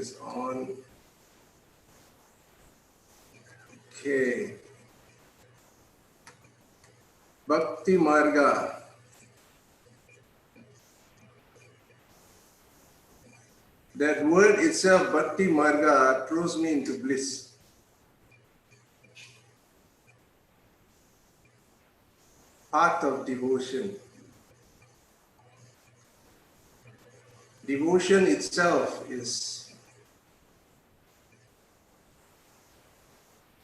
is on. Okay. Bhakti Marga. That word itself, Bhakti Marga, throws me into bliss. Path of devotion. Devotion itself is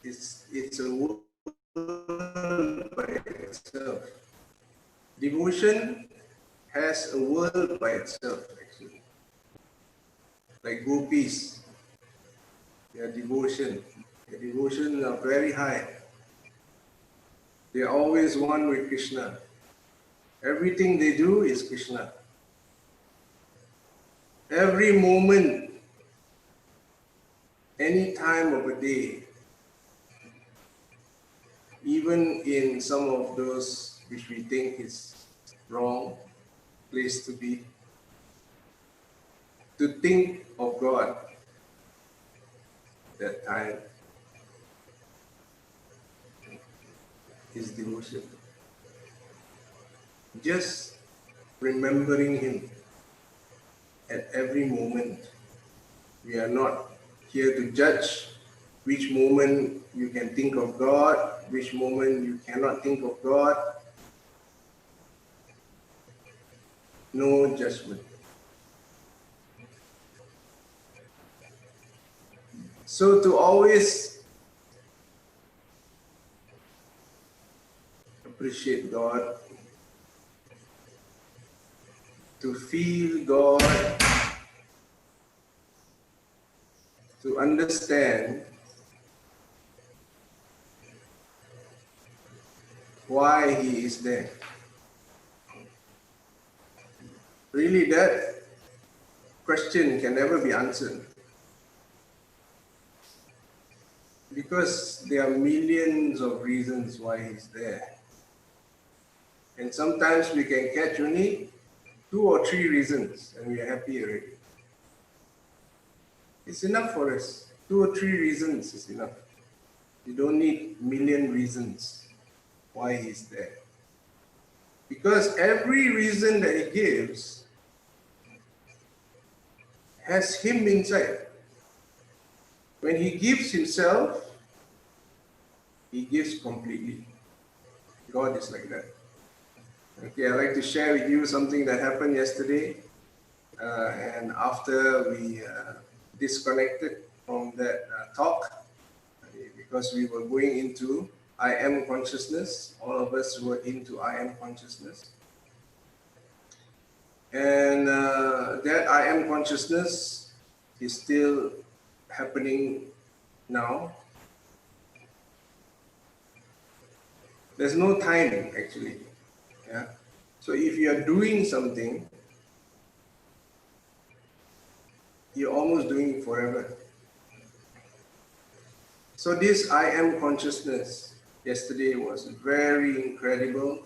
it's a word by itself. Devotion has a world by itself, actually. Like gopis, their devotion are very high. They are always one with Krishna. Everything they do is Krishna. Every moment, any time of a day, even in some of those which we think is wrong place to be, to think of God that time is devotion. Just remembering Him at every moment. We are not here to judge which moment you can think of God, which moment you cannot think of God. No judgment. So to always appreciate God, to feel God, to understand why He is there. Really, that question can never be answered, because there are millions of reasons why He's there. And sometimes we can catch only 2 or 3 reasons and we are happy already. It's enough for us. 2 or 3 reasons is enough. You don't need million reasons why He's there. Because every reason that He gives has Him inside. When He gives Himself, He gives completely. God is like that. Okay, I'd like to share with you something that happened yesterday. And after we disconnected from that talk, because we were going into I am consciousness, all of us were into I am consciousness. And that I am consciousness is still happening now. There's no time, actually. Yeah. So if you are doing something, you're almost doing it forever. So this I am consciousness yesterday was very incredible.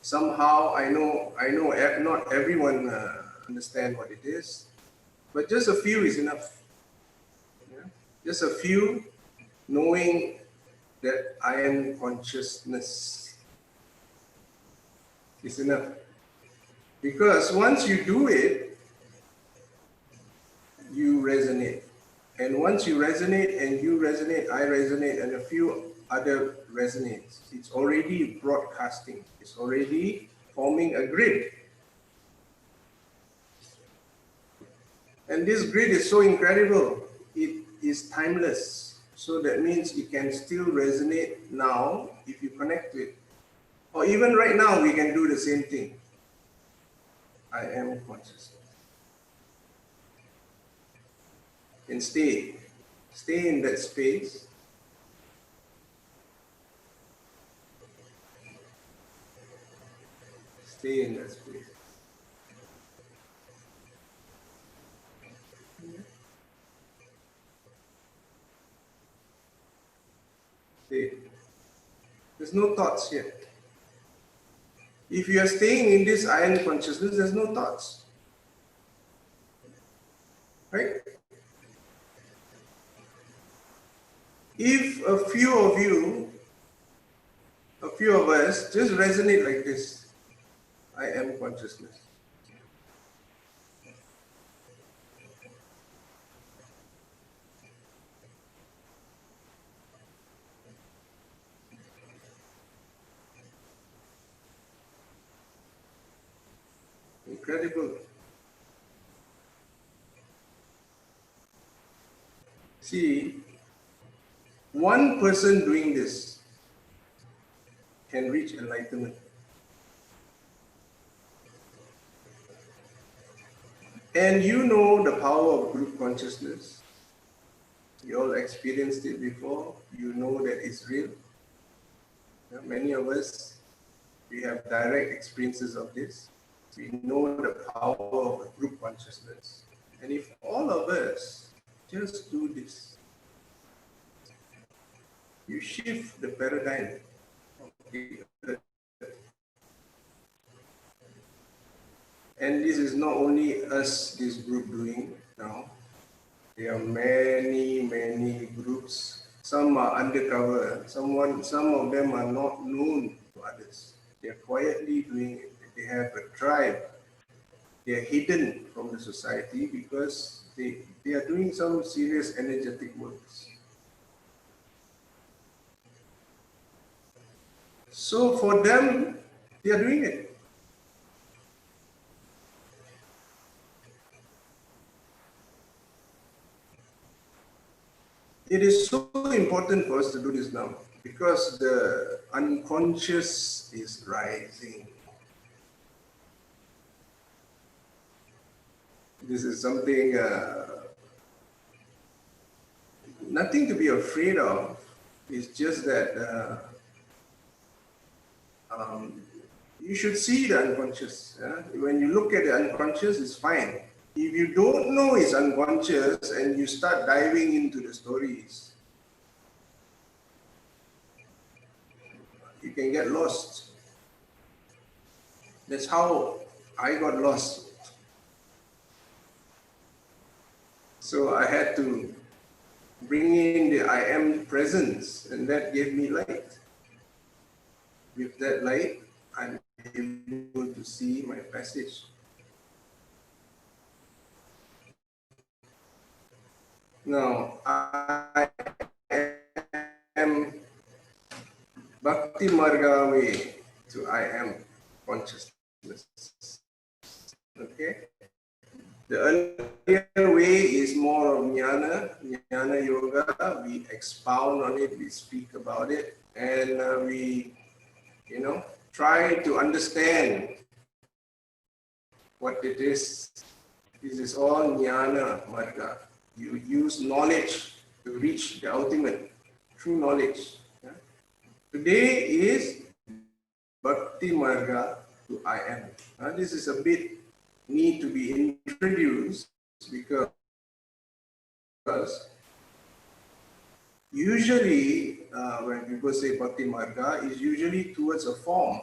Somehow I know not everyone understand what it is, but just a few is enough. Yeah? Just a few knowing that I am consciousness is enough. Because once you do it, you resonate. And once you resonate and you resonate, I resonate, and a few other resonates, it's already broadcasting. It's already forming a grid. And this grid is so incredible. It is timeless. So that means it can still resonate now if you connect to it. Or even right now, we can do the same thing. I am conscious. And stay in that space. Stay in that space. Stay. There's no thoughts here. If you are staying in this I am consciousness, there's no thoughts. Right? If a few of you, a few of us just resonate like this, I am consciousness. Incredible. See, one person doing this can reach enlightenment. And you know the power of group consciousness. You all experienced it before. You know that it's real. Many of us, we have direct experiences of this. We know the power of a group consciousness. And if all of us just do this, you shift the paradigm of the earth. And this is not only us, this group doing now. There are many, many groups. Some are undercover. Some of them are not known to others. They are quietly doing it. They have a tribe. They are hidden from the society because they are doing some serious energetic works. So for them, they are doing it. It is so important for us to do this now because the unconscious is rising. This is something, nothing to be afraid of. It's just that you should see the unconscious. When you look at the unconscious, it's fine. If you don't know it's unconscious and you start diving into the stories, you can get lost. That's how I got lost. So I had to bring in the I am presence, and that gave me light. With that light, I'm able to see my passage. Now, I am Bhakti Marga way to I am consciousness. Okay? The earlier way is more of jnana yoga. We expound on it, we speak about it, and we, try to understand what it is. This is all jnana marga. You use knowledge to reach the ultimate, true knowledge. Yeah? Today is Bhakti Marga to I am. This is a bit need to be introduced because usually when people say Bhakti Marga is usually towards a form,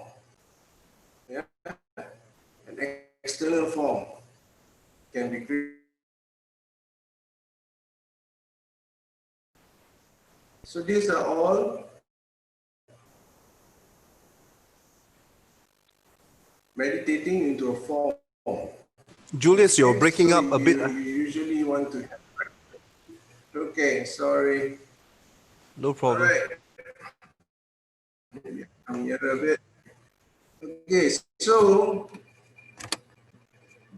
yeah? An external form can be created. So these are all meditating into a form. Julius, you're breaking up a bit. You usually want to. Okay, sorry. No problem. All right. Maybe I'm here a bit. Okay, so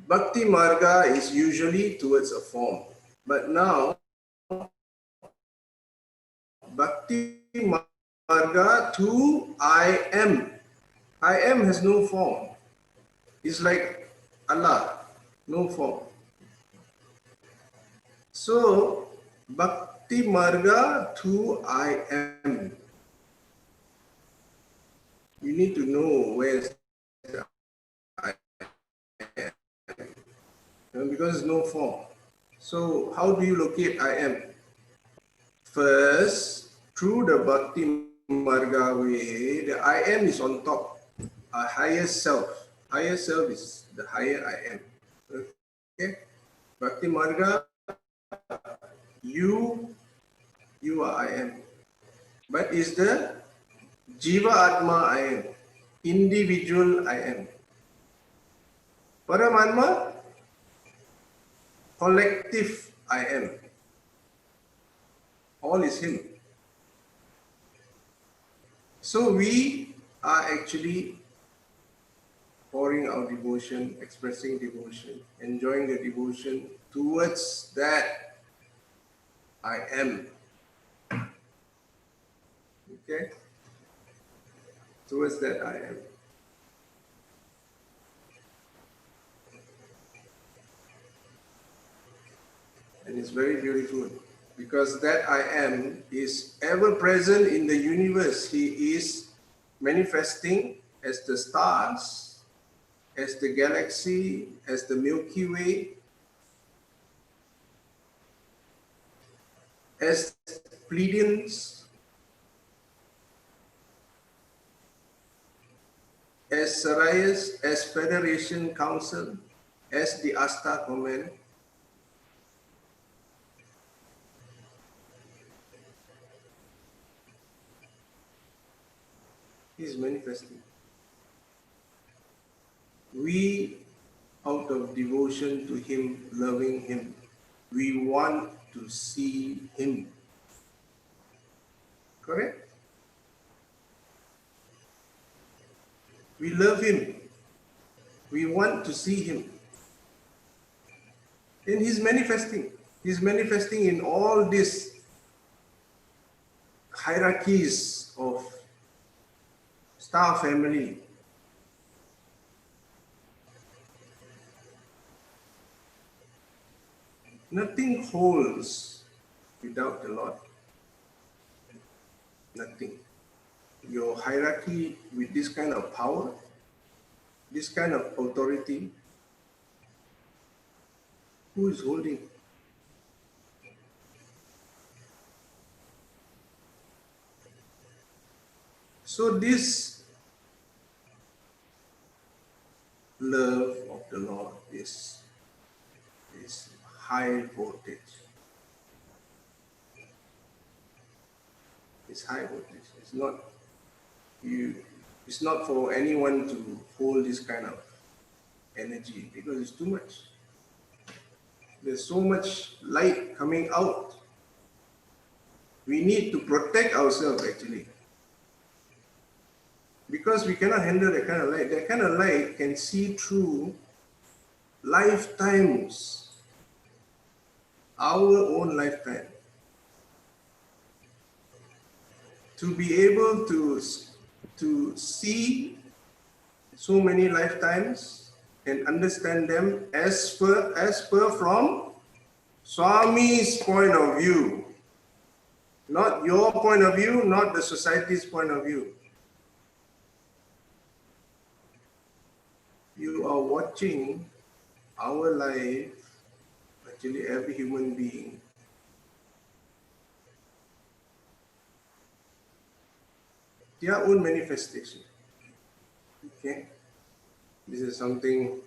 Bhakti Marga is usually towards a form, but now Bhakti Marga to I am. I am has no form. It's like Allah, no form. So Bhakti Marga to I am. You need to know where's the I am, because there's no form. So how do you locate I am? First, through the Bhakti Marga way, the I am is on top, a higher self. Higher self is the higher I am. Okay? Bhakti Marga, you are I am. but is the Jiva Atma I am, individual I am. Paramatma, collective I am. All is Him. So we are actually pouring our devotion, expressing devotion, enjoying the devotion towards that I am. Okay? Towards that I am. And it's very beautiful because that I am is ever present in the universe. He is manifesting as the stars, as the galaxy, as the Milky Way, as Pleiadians, as Sirius, as Federation Council, as the Asta Command. He is manifesting. We, out of devotion to Him, loving Him, we want to see Him. Correct? We love Him. We want to see Him. And He's manifesting. He's manifesting in all these hierarchies of star family. Nothing holds without the Lord. Nothing. Your hierarchy with this kind of power, this kind of authority, who is holding? So this love of the Lord is high voltage. It's high voltage. It's not for anyone to hold this kind of energy because it's too much. There's so much light coming out. We need to protect ourselves actually. Because we cannot handle that kind of light. That kind of light can see through lifetimes, our own lifetime. To be able to see so many lifetimes and understand them as per from Swami's point of view. Not your point of view, not the society's point of view. You are watching our life, actually every human being, their own manifestation. Okay? This is something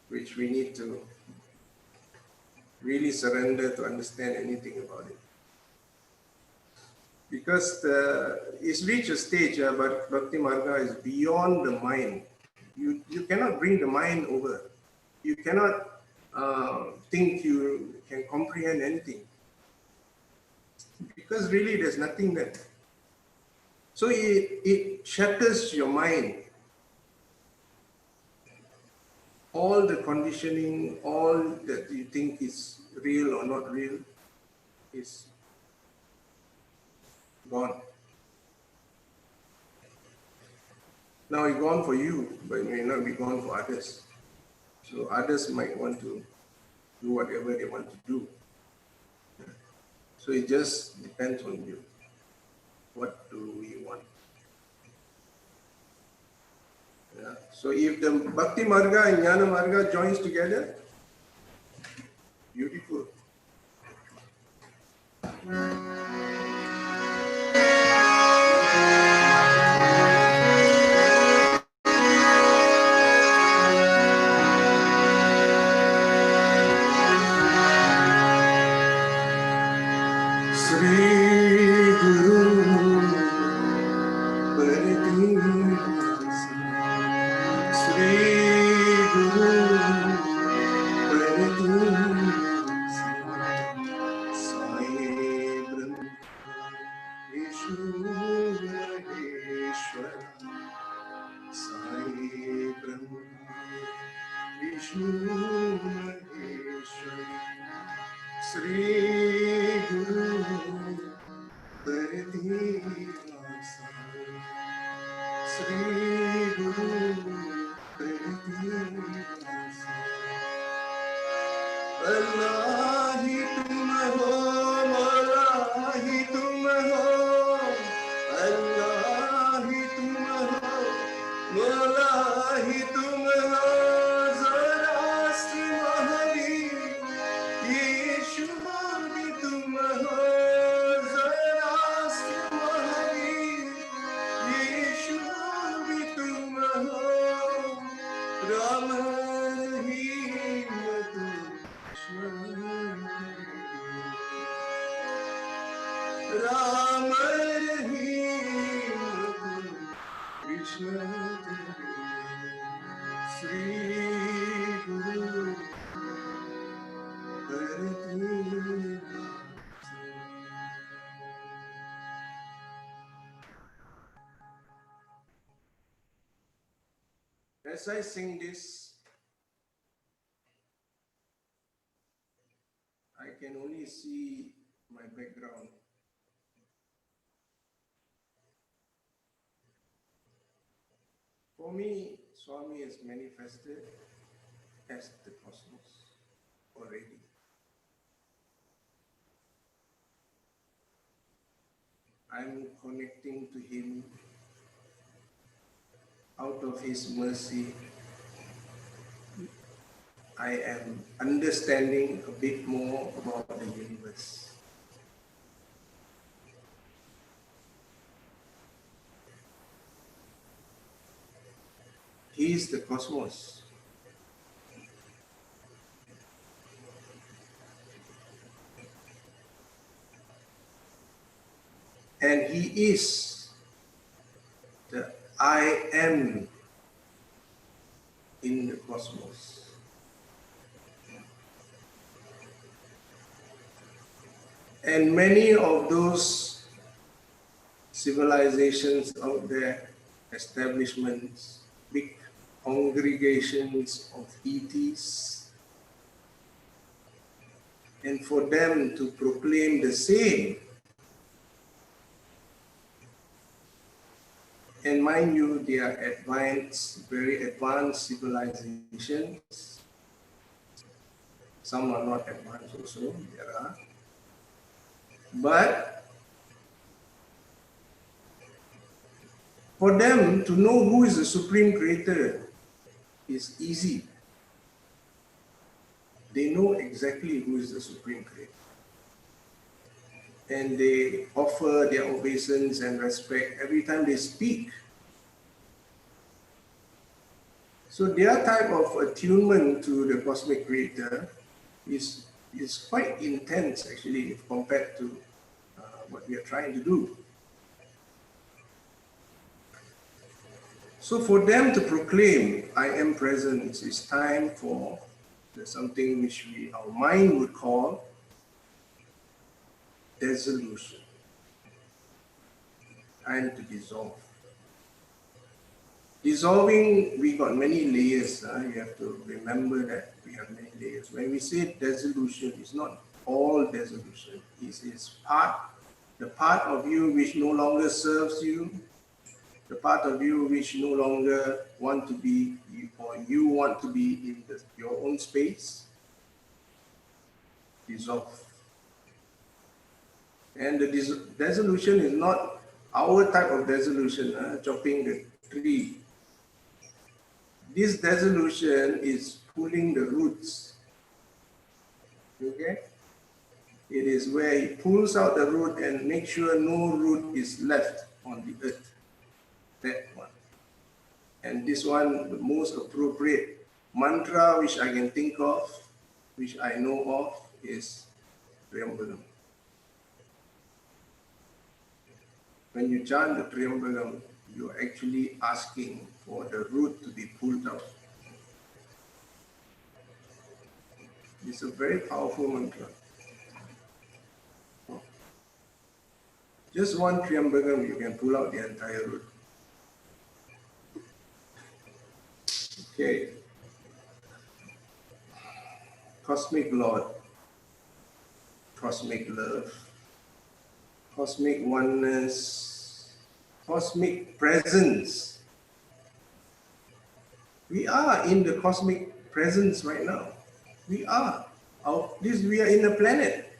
which we need to really surrender to understand anything about it. Because it's reached a stage, but Bhakti Marga is beyond the mind. You cannot bring the mind over. You cannot think you can comprehend anything. Because really there's nothing there. So it shatters your mind. All the conditioning, all that you think is real or not real is gone. Now it's gone for you, but it may not be gone for others. So others might want to do whatever they want to do. So it just depends on you. What do we want? Yeah. So if the Bhakti Marga and Jnana Marga joins together, beautiful. Sri Guru Sri Guru Pradipasa. Sri Guru Pradipasa. Allah hi tum ho, Mawla hi tum ho. Allah hi tum ho, Mawla hi tum ho. Zarastri Mahavir, Yeshu bhi tum ho. Zarastri Mahavir, Yeshu bhi tum ho. Ram Rahim Ram Rahim Krishna Sri Guru Bharati. As I sing this, I can only see my background. For me, Swami is manifested as the cosmos already. I'm connecting to him out of his mercy. I am understanding a bit more about the universe. He is the cosmos. And he is the I am in the cosmos. And many of those civilizations out there, establishments, big congregations of ETs, and for them to proclaim the same. And mind you, they are advanced, very advanced civilizations. Some are not advanced also, there are. But for them to know who is the Supreme Creator is easy. They know exactly who is the Supreme Creator. And they offer their obeisance and respect every time they speak. So their type of attunement to the cosmic creator is quite intense actually if compared to what we are trying to do. So for them to proclaim I am present is time for something which our mind would call dissolution. Time to dissolve. Dissolving, we got many layers. You have to remember that we have many layers. When we say dissolution, it's not all dissolution. It's the part of you which no longer serves you, the part of you which no longer want to be, or you want to be in your own space, dissolve. And the dissolution is not our type of dissolution, chopping the tree. This dissolution is pulling the roots. Okay? It is where he pulls out the root and makes sure no root is left on the earth. That one. And this one, the most appropriate mantra which I can think of, which I know of, is Triambalam. When you chant the Triambalam, you're actually asking for the root to be pulled out. It's a very powerful mantra. Just one Triambagam, you can pull out the entire root. Okay. Cosmic Lord. cosmic love, cosmic oneness, cosmic presence. We are in the cosmic presence right now. We are. We are in a planet.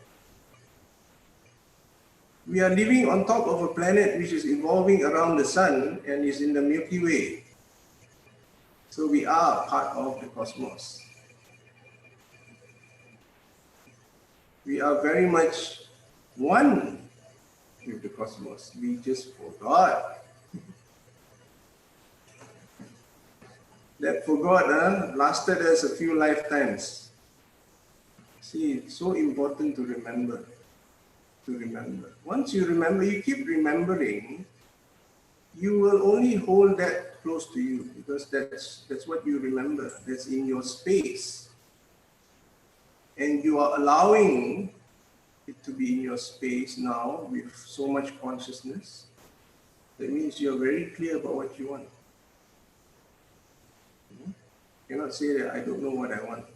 We are living on top of a planet which is evolving around the sun and is in the Milky Way. So we are part of the cosmos. We are very much one with the cosmos. We just forgot. That forgot lasted us a few lifetimes. See, it's so important to remember. Once you remember, you keep remembering, you will only hold that close to you because that's what you remember. That's in your space. And you are allowing it to be in your space now with so much consciousness. That means you're very clear about what you want. You cannot say that I don't know what I want.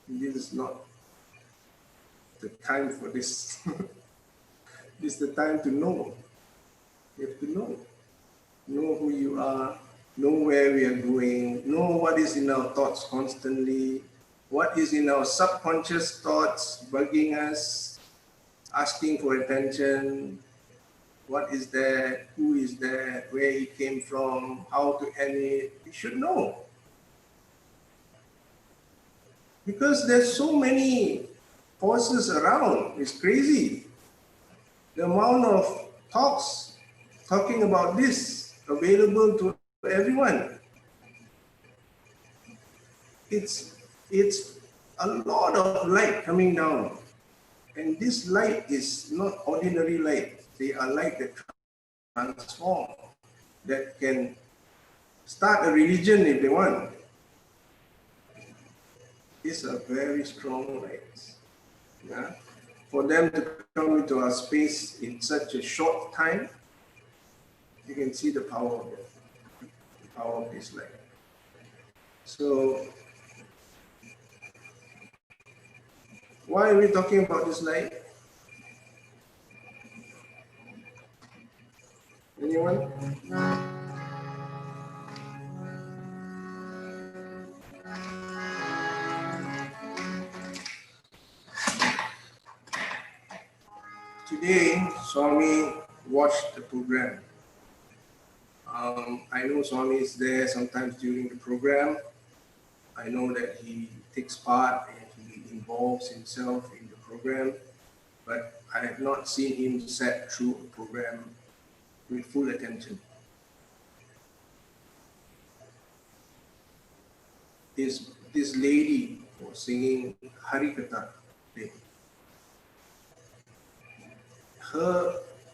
This is not the time for this. This is the time to know. You have to know. Know who you are, know where we are going, know what is in our thoughts constantly, what is in our subconscious thoughts bugging us, asking for attention, what is that, who is that, where it came from, how to end it. We should know. Because there's so many forces around, it's crazy. The amount of talking about this available to everyone. It's a lot of light coming down. And this light is not ordinary light. They are light that transform, that can start a religion if they want. It's a very strong light. Yeah? For them to come into our space in such a short time, you can see the power of it, the power of this light. So, why are we talking about this light? Anyone? Today, Swami watched the program. I know Swami is there sometimes during the program. I know that he takes part and he involves himself in the program, but I have not seen him sat through a program with full attention. This lady was singing Harikatha.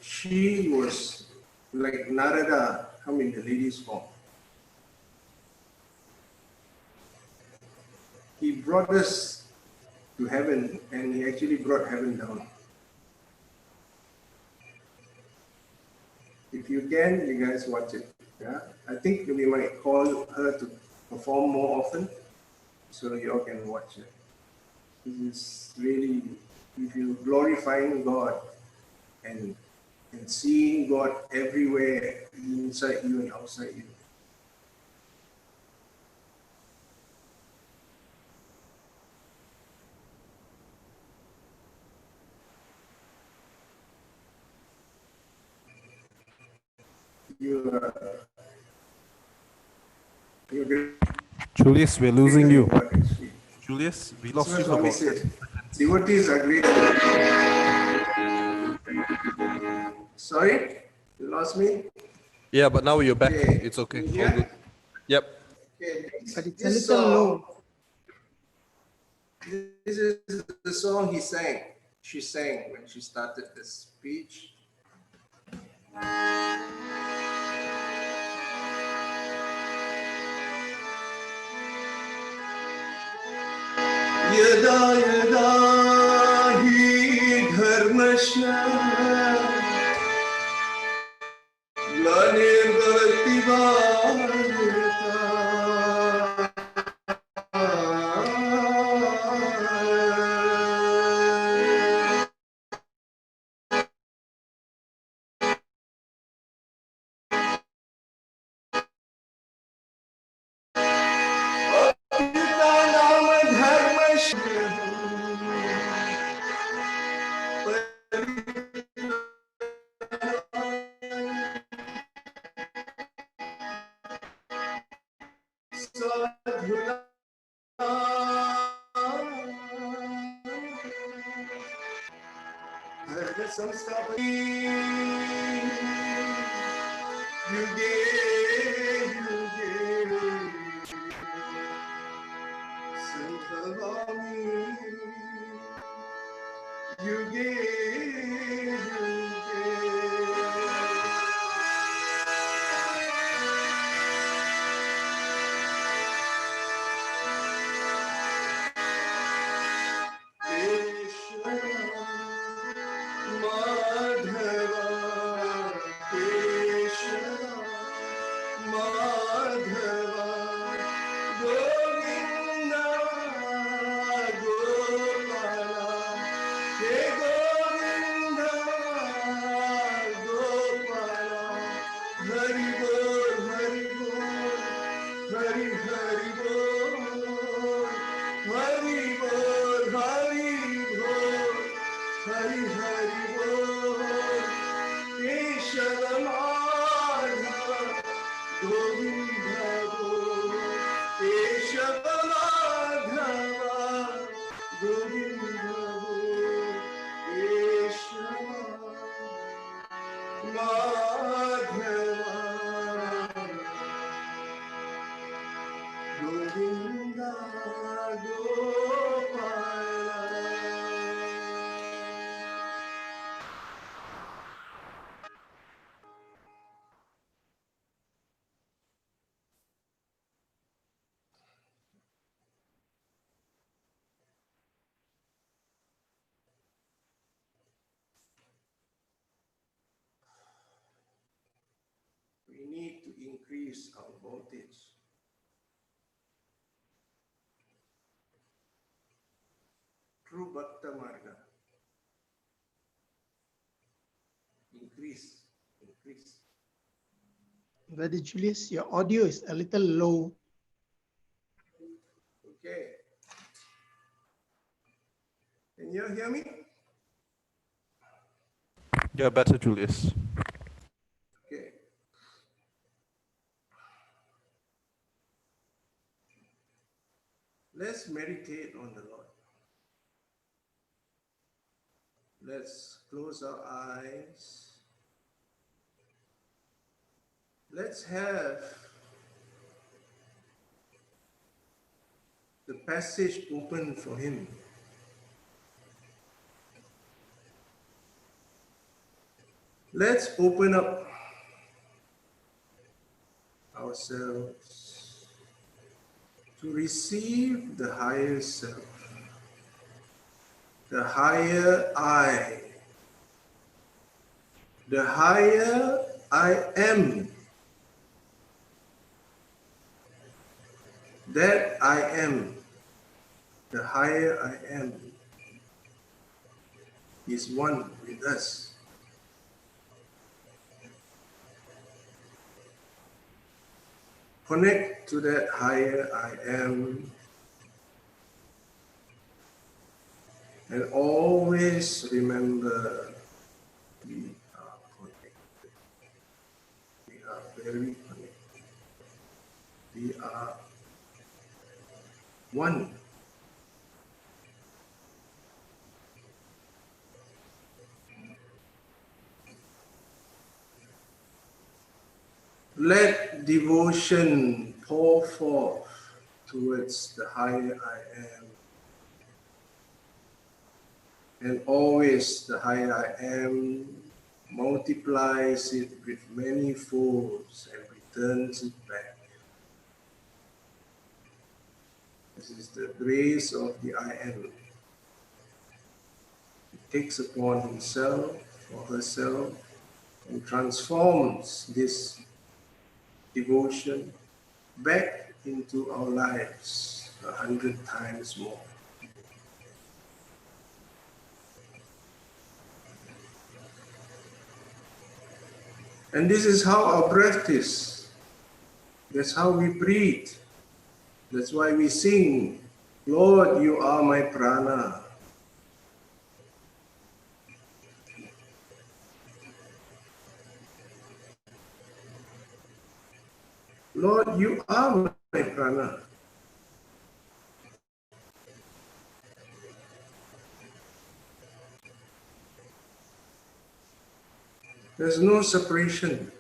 She was like Narada come in the lady's form. He brought us to heaven and he actually brought heaven down. If you can, you guys watch it. Yeah, I think we might call her to perform more often so you all can watch it. This is really, if you glorifying God and seeing God everywhere, inside you and outside you. Julius, we're losing you. Julius, we lost you for about 10 seconds. Devotees are great. Sorry? You lost me? Yeah, but now you're back. Okay. It's okay. Yeah? All good. Yep. Okay. But it's a little low. This is the song she sang when she started the speech. Yada yada hi dharmasya glanirvati bharata We need to increase our voltage. True Bhakta Marga. Increase. Brother Julius, your audio is a little low. Okay. Can you hear me? Yeah, better, Julius. Okay. Let's meditate on the Lord. Let's close our eyes. Let's have the passage open for Him. Let's open up ourselves to receive the higher self, the higher I, the higher I am. That I am, the higher I am, is one with us. Connect to that higher I am and always remember we are connected. We are very connected. We are one. Let devotion pour forth towards the higher I am. And always the higher I am multiplies it with many folds and returns it back. This is the grace of the I am. It takes upon himself or herself and transforms this devotion back into our lives 100 times more. And this is how our breath is. That's how we breathe. That's why we sing, Lord, you are my prana. Lord, you are my prana. There's no separation.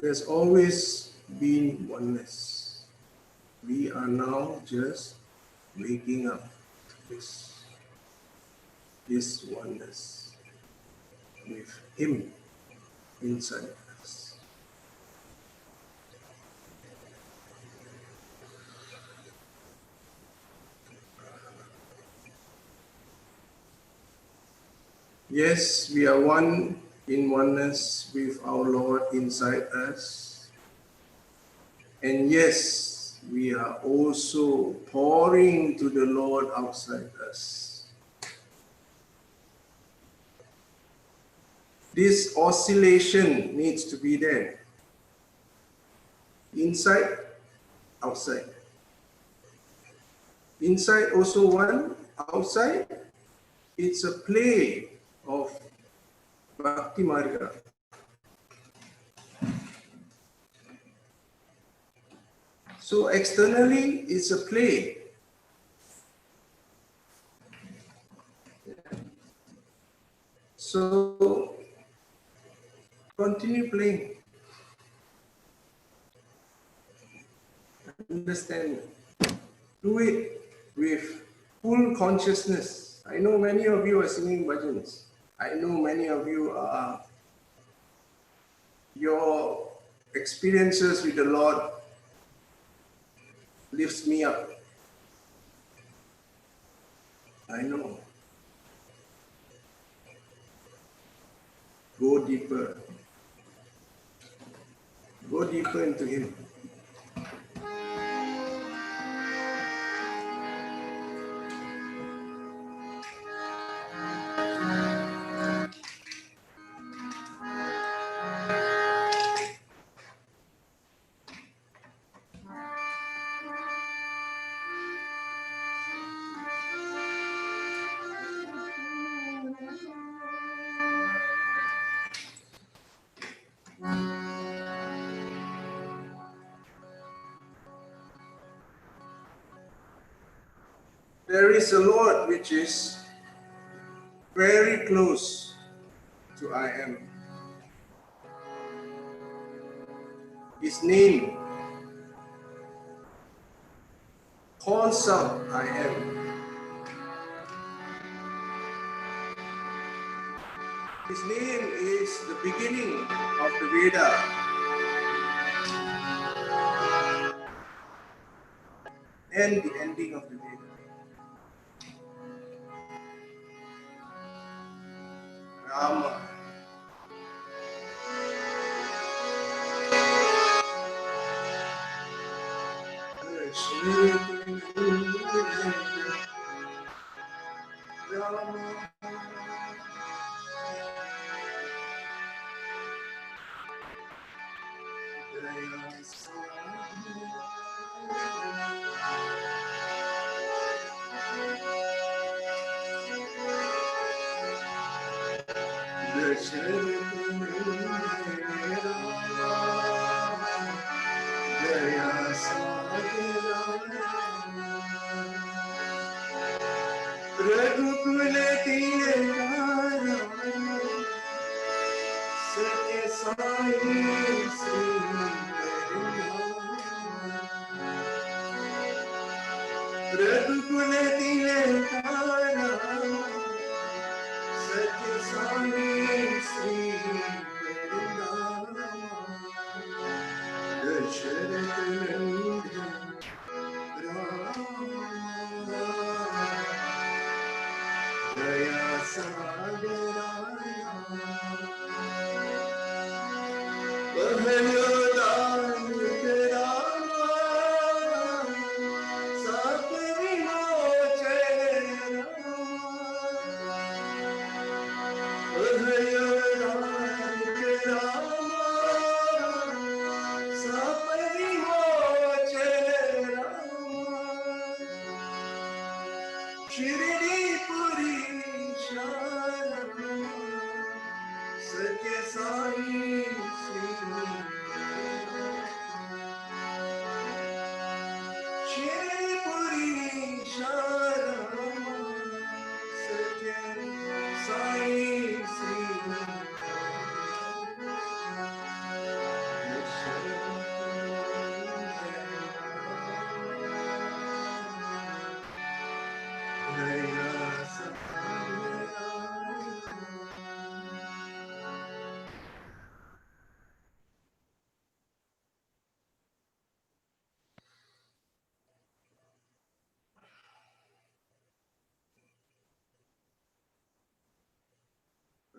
There's always been oneness. We are now just waking up to this oneness with Him inside us. Yes, we are one in oneness with our Lord inside us. And yes, we are also pouring to the Lord outside us. This oscillation needs to be there. Inside, outside. Inside also one, outside, it's a play of Bhakti Marga. So externally, it's a play. So continue playing. Understand. Do it with full consciousness. I know many of you are singing bhajans. I know many of you are, your experiences with the Lord lifts me up. I know. Go deeper. Go deeper into Him. There is a Lord which is very close to I am. His name calls out I am. His name is the beginning of the Veda and the ending of the Veda. Rama. Satya Sai Shri Puri Sharanam Satya Sai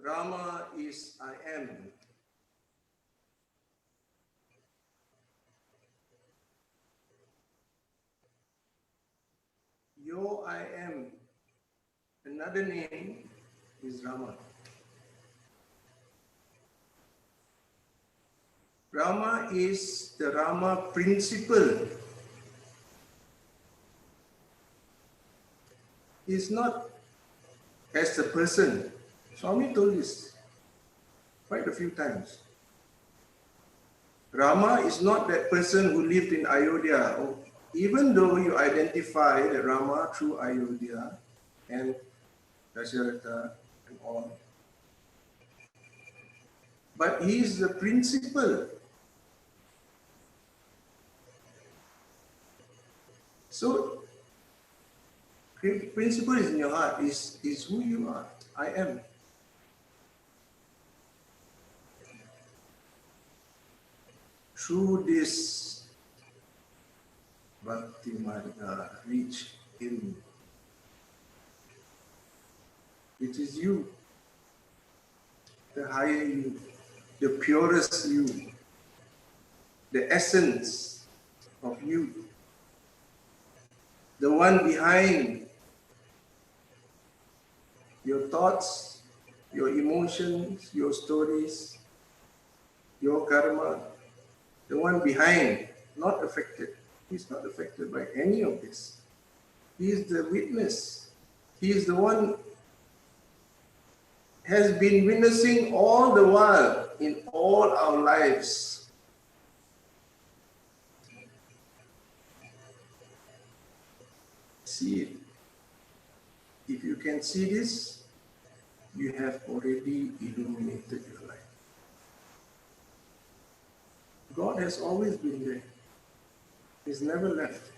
Rama is I am. Yo I am. Another name is Rama. Rama is the Rama principle. Is not as a person. Swami told this quite a few times. Rama is not that person who lived in Ayodhya. Even though you identify that Rama through Ayodhya and Dasharatha and all, but he is the principle. So, principle is in your heart, is who you are. I am. Through this Bhakti Marga, reach Him, which is you, the higher you, the purest you, the essence of you, the one behind your thoughts, your emotions, your stories, your karma, the one behind, not affected. He's not affected by any of this. He is the witness. He is the one has been witnessing all the while in all our lives. See it. If you can see this, you have already illuminated your life. God has always been there. He's never left.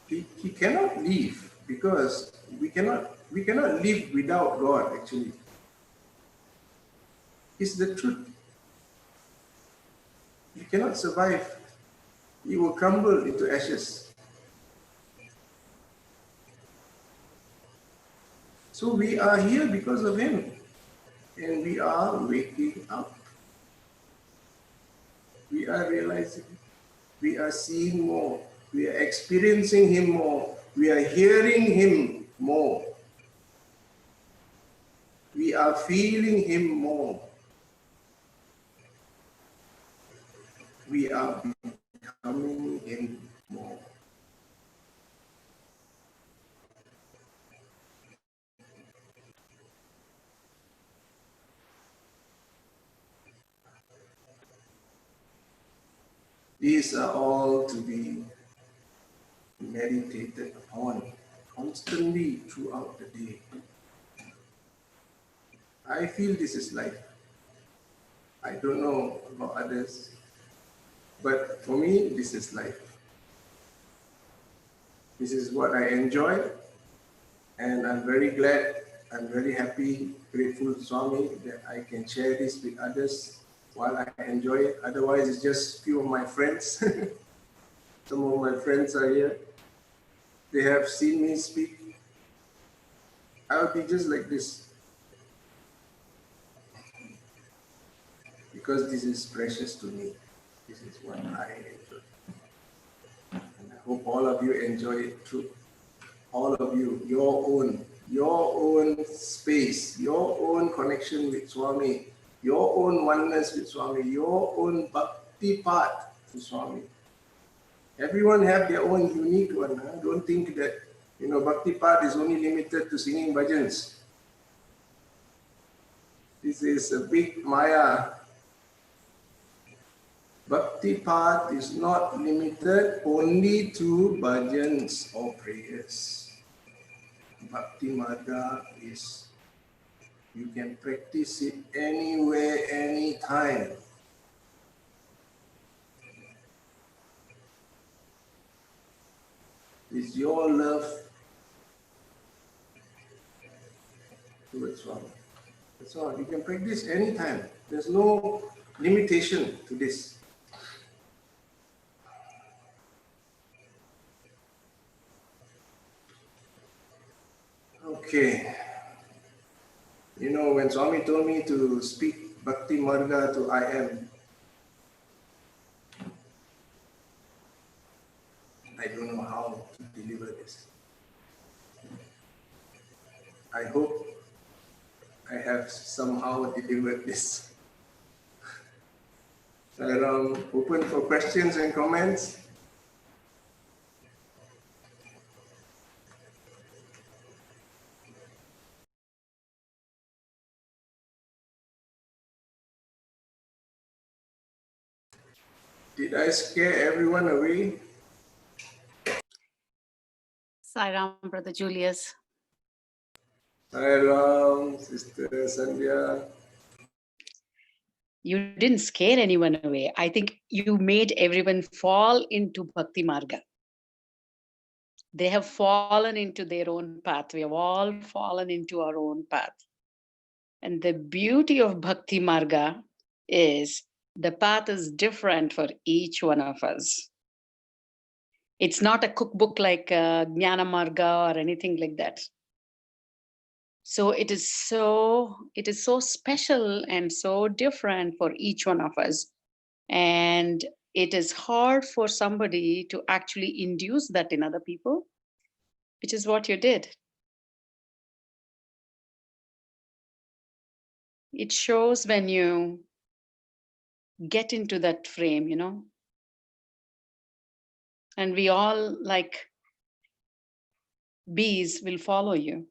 He cannot leave because we cannot live without God actually. It's the truth. You cannot survive. You will crumble into ashes. So we are here because of Him. And we are waking up. We are realizing, we are seeing more, we are experiencing Him more, we are hearing Him more, we are feeling Him more, we are becoming Him more. These are all to be meditated upon constantly throughout the day. I feel this is life. I don't know about others, but for me, this is life. This is what I enjoy, and I'm very glad, I'm very happy, grateful to Swami that I can share this with others while I enjoy it. Otherwise, it's just few of my friends. Some of my friends are here. They have seen me speak. I'll be just like this. Because this is precious to me. This is what I enjoy. And I hope all of you enjoy it too. All of you, your own space, your own connection with Swami, your own oneness with Swami, your own bhakti path to Swami. Everyone have their own unique one. Huh? Don't think that bhakti path is only limited to singing bhajans. This is a big Maya. Bhakti path is not limited only to bhajans or prayers. Bhakti Marga is, you can practice it anywhere, anytime. It's your love towards Swami. That's all. You can practice anytime. There's no limitation to this. Okay. You know, when Swami told me to speak Bhakti Marga to I don't know how to deliver this. I hope I have somehow delivered this. Open for questions and comments. Did I scare everyone away? Sairam, Brother Julius. Sairam, Sister Sandhya. You didn't scare anyone away. I think you made everyone fall into Bhakti Marga. They have fallen into their own path. We have all fallen into our own path. And the beauty of Bhakti Marga is the path is different for each one of us. It's not a cookbook like Jnana Marga or anything like that. So it is so special and so different for each one of us. And it is hard for somebody to actually induce that in other people, which is what you did. It shows when you get into that frame, you know. And we all, like bees, will follow you.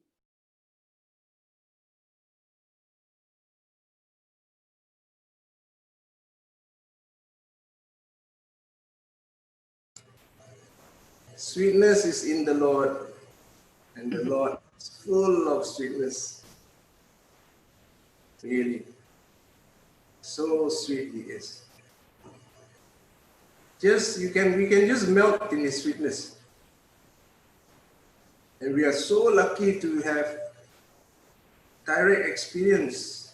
Sweetness is in the Lord, and the Lord is full of sweetness. Really. So sweet He is. We can just melt in His sweetness. And we are so lucky to have direct experience.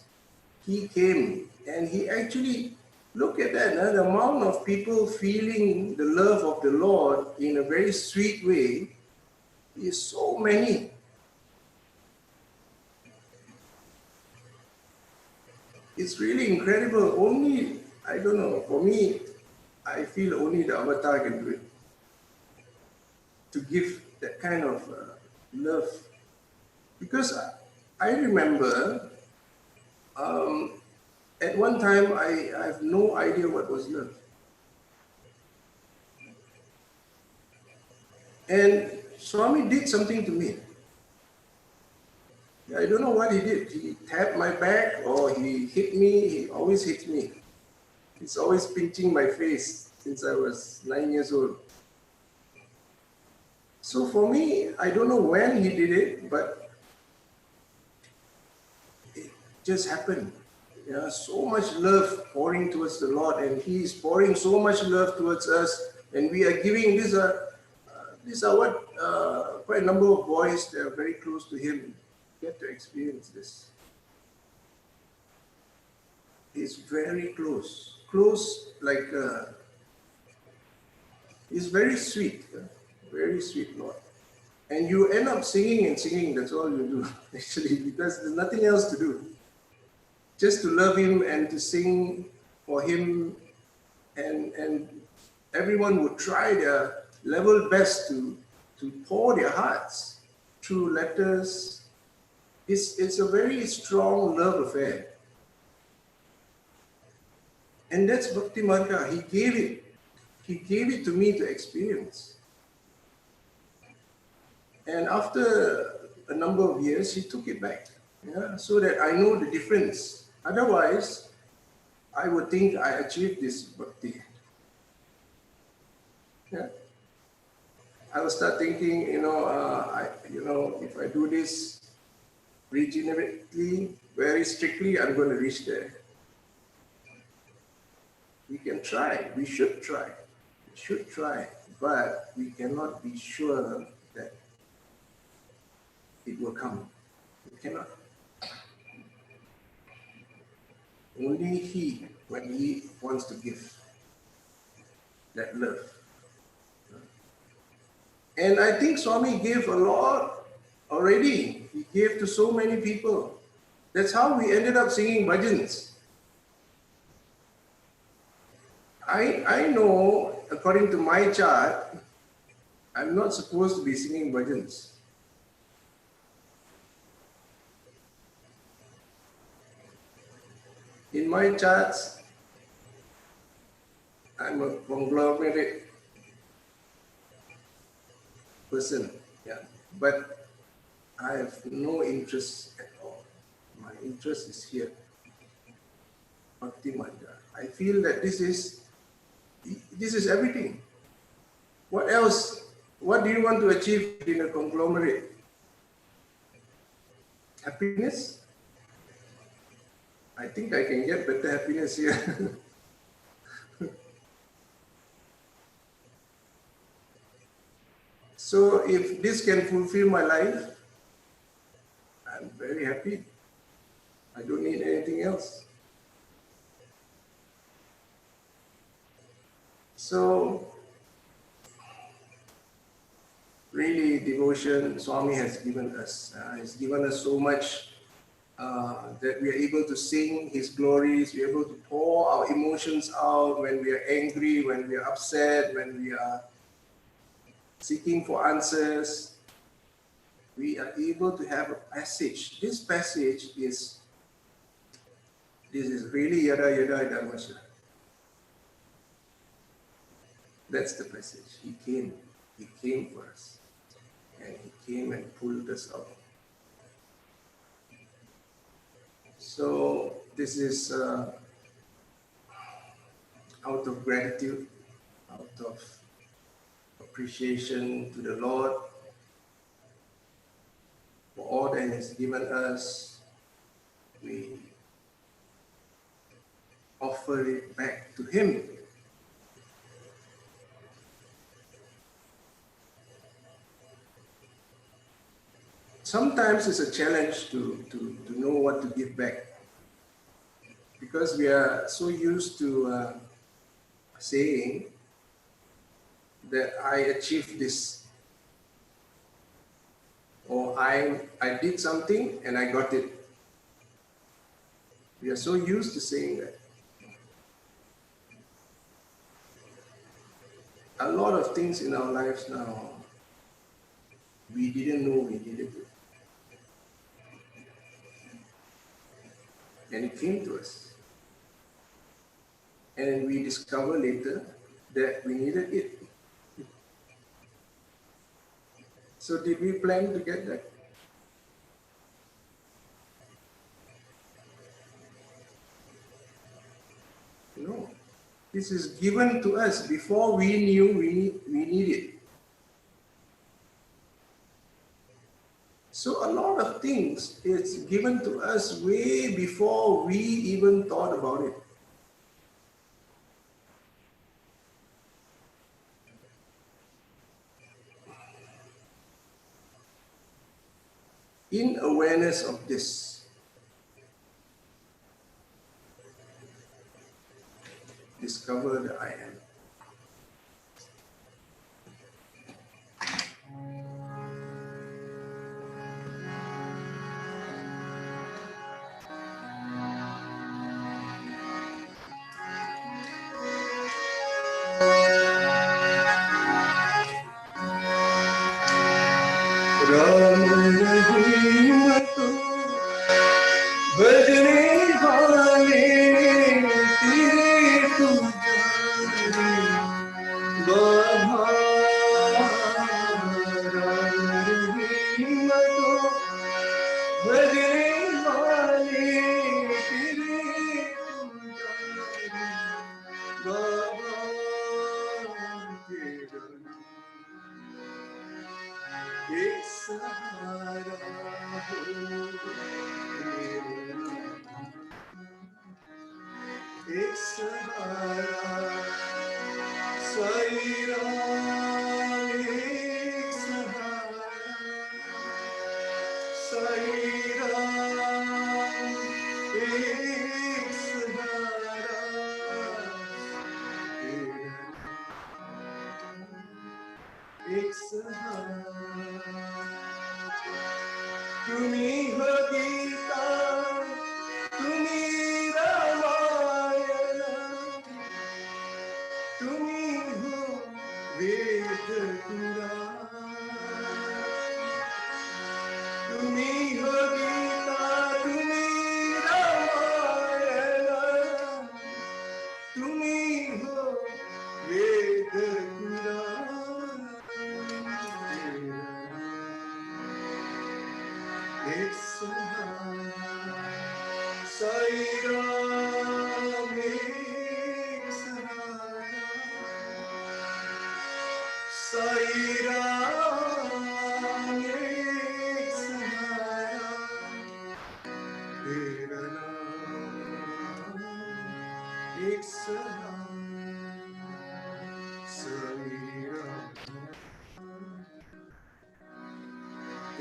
He came and He actually, look at that, the amount of people feeling the love of the Lord in a very sweet way is so many. It's really incredible. Only, I don't know, for me, I feel only the avatar can do it. To give that kind of love. Because I remember at one time I have no idea what was love. And Swami did something to me. I don't know what He did. He tapped my back or He hit me. He always hits me. He's always pinching my face since I was 9 years old. So for me, I don't know when He did it, but it just happened. Yeah, so much love pouring towards the Lord, and He is pouring so much love towards us, and we are giving these are what quite a number of boys that are very close to Him get to experience this. He's very close like He's very sweet Lord. And you end up singing and singing, that's all you do, actually, because there's nothing else to do. Just to love Him and to sing for Him, and everyone would try their level best to pour their hearts through letters. It's a very strong love affair. And that's Bhakti Marga. He gave it to me to experience. And after a number of years, He took it back, so that I know the difference Otherwise, I would think I achieved this bhakti. Yeah. I will start thinking, if I do this regenerately, very strictly, I'm going to reach there. We can try. We should try. We should try. But we cannot be sure that it will come. We cannot. Only He, when He wants to give that love. And I think Swami gave a lot already. He gave to so many people. That's how we ended up singing bhajans. I know, according to my chart, I'm not supposed to be singing bhajans. In my charts, I'm a conglomerate person, yeah. But I have no interest at all. My interest is here, Bhakti Marga. I feel that this is everything. What else? What do you want to achieve in a conglomerate? Happiness? I think I can get better happiness here. So if this can fulfill my life, I'm very happy. I don't need anything else. So really, devotion Swami has given us. He's given us so much that we are able to sing His glories. We are able to pour our emotions out when we are angry, when we are upset, when we are seeking for answers. We are able to have a passage. This passage is really yada yada dharmasya. That's the passage. He came for us. And He came and pulled us out. So this is out of gratitude, out of appreciation to the Lord for all that He has given us. We offer it back to Him. Sometimes it's a challenge to know what to give back, because we are so used to saying that I achieved this, or I did something and I got it. We are so used to saying that. A lot of things in our lives now, we didn't know we needed it. And it came to us. And we discover later that we needed it. So did we plan to get that? No. This is given to us before we knew we need it. So a lot of things is given to us way before we even thought about it. In awareness of this, discover the I am. एक सहारा साई राम एक सहारा साई राम एक सहारा एक सहारा तुम्ही हो गीता तुम्ही रामायण तुम्ही हो वेद पुराण तुम्ही हो गीता तुम्ही रामायण तुम्ही हो वेद पुराण एक सहारा साई राम एक सहारा साई राम एक सहारा तेरा नाम एक सहारा साई राम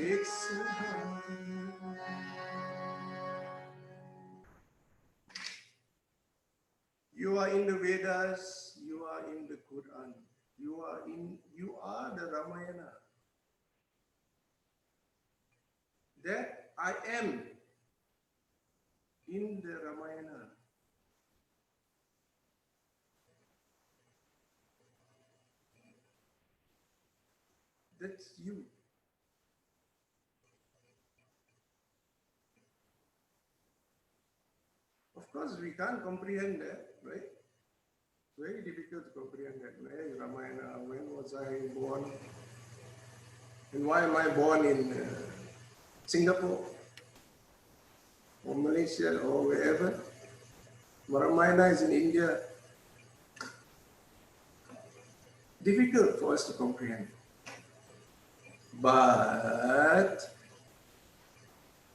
एक सहारा You are in the Vedas, you are in the Quran, you are the Ramayana. That I am in the Ramayana. That's you. Of course, we can't comprehend that, right? Very difficult to comprehend that. Where is Ramayana? When was I born? And why am I born in Singapore or Malaysia or wherever? Ramayana is in India. Difficult for us to comprehend. But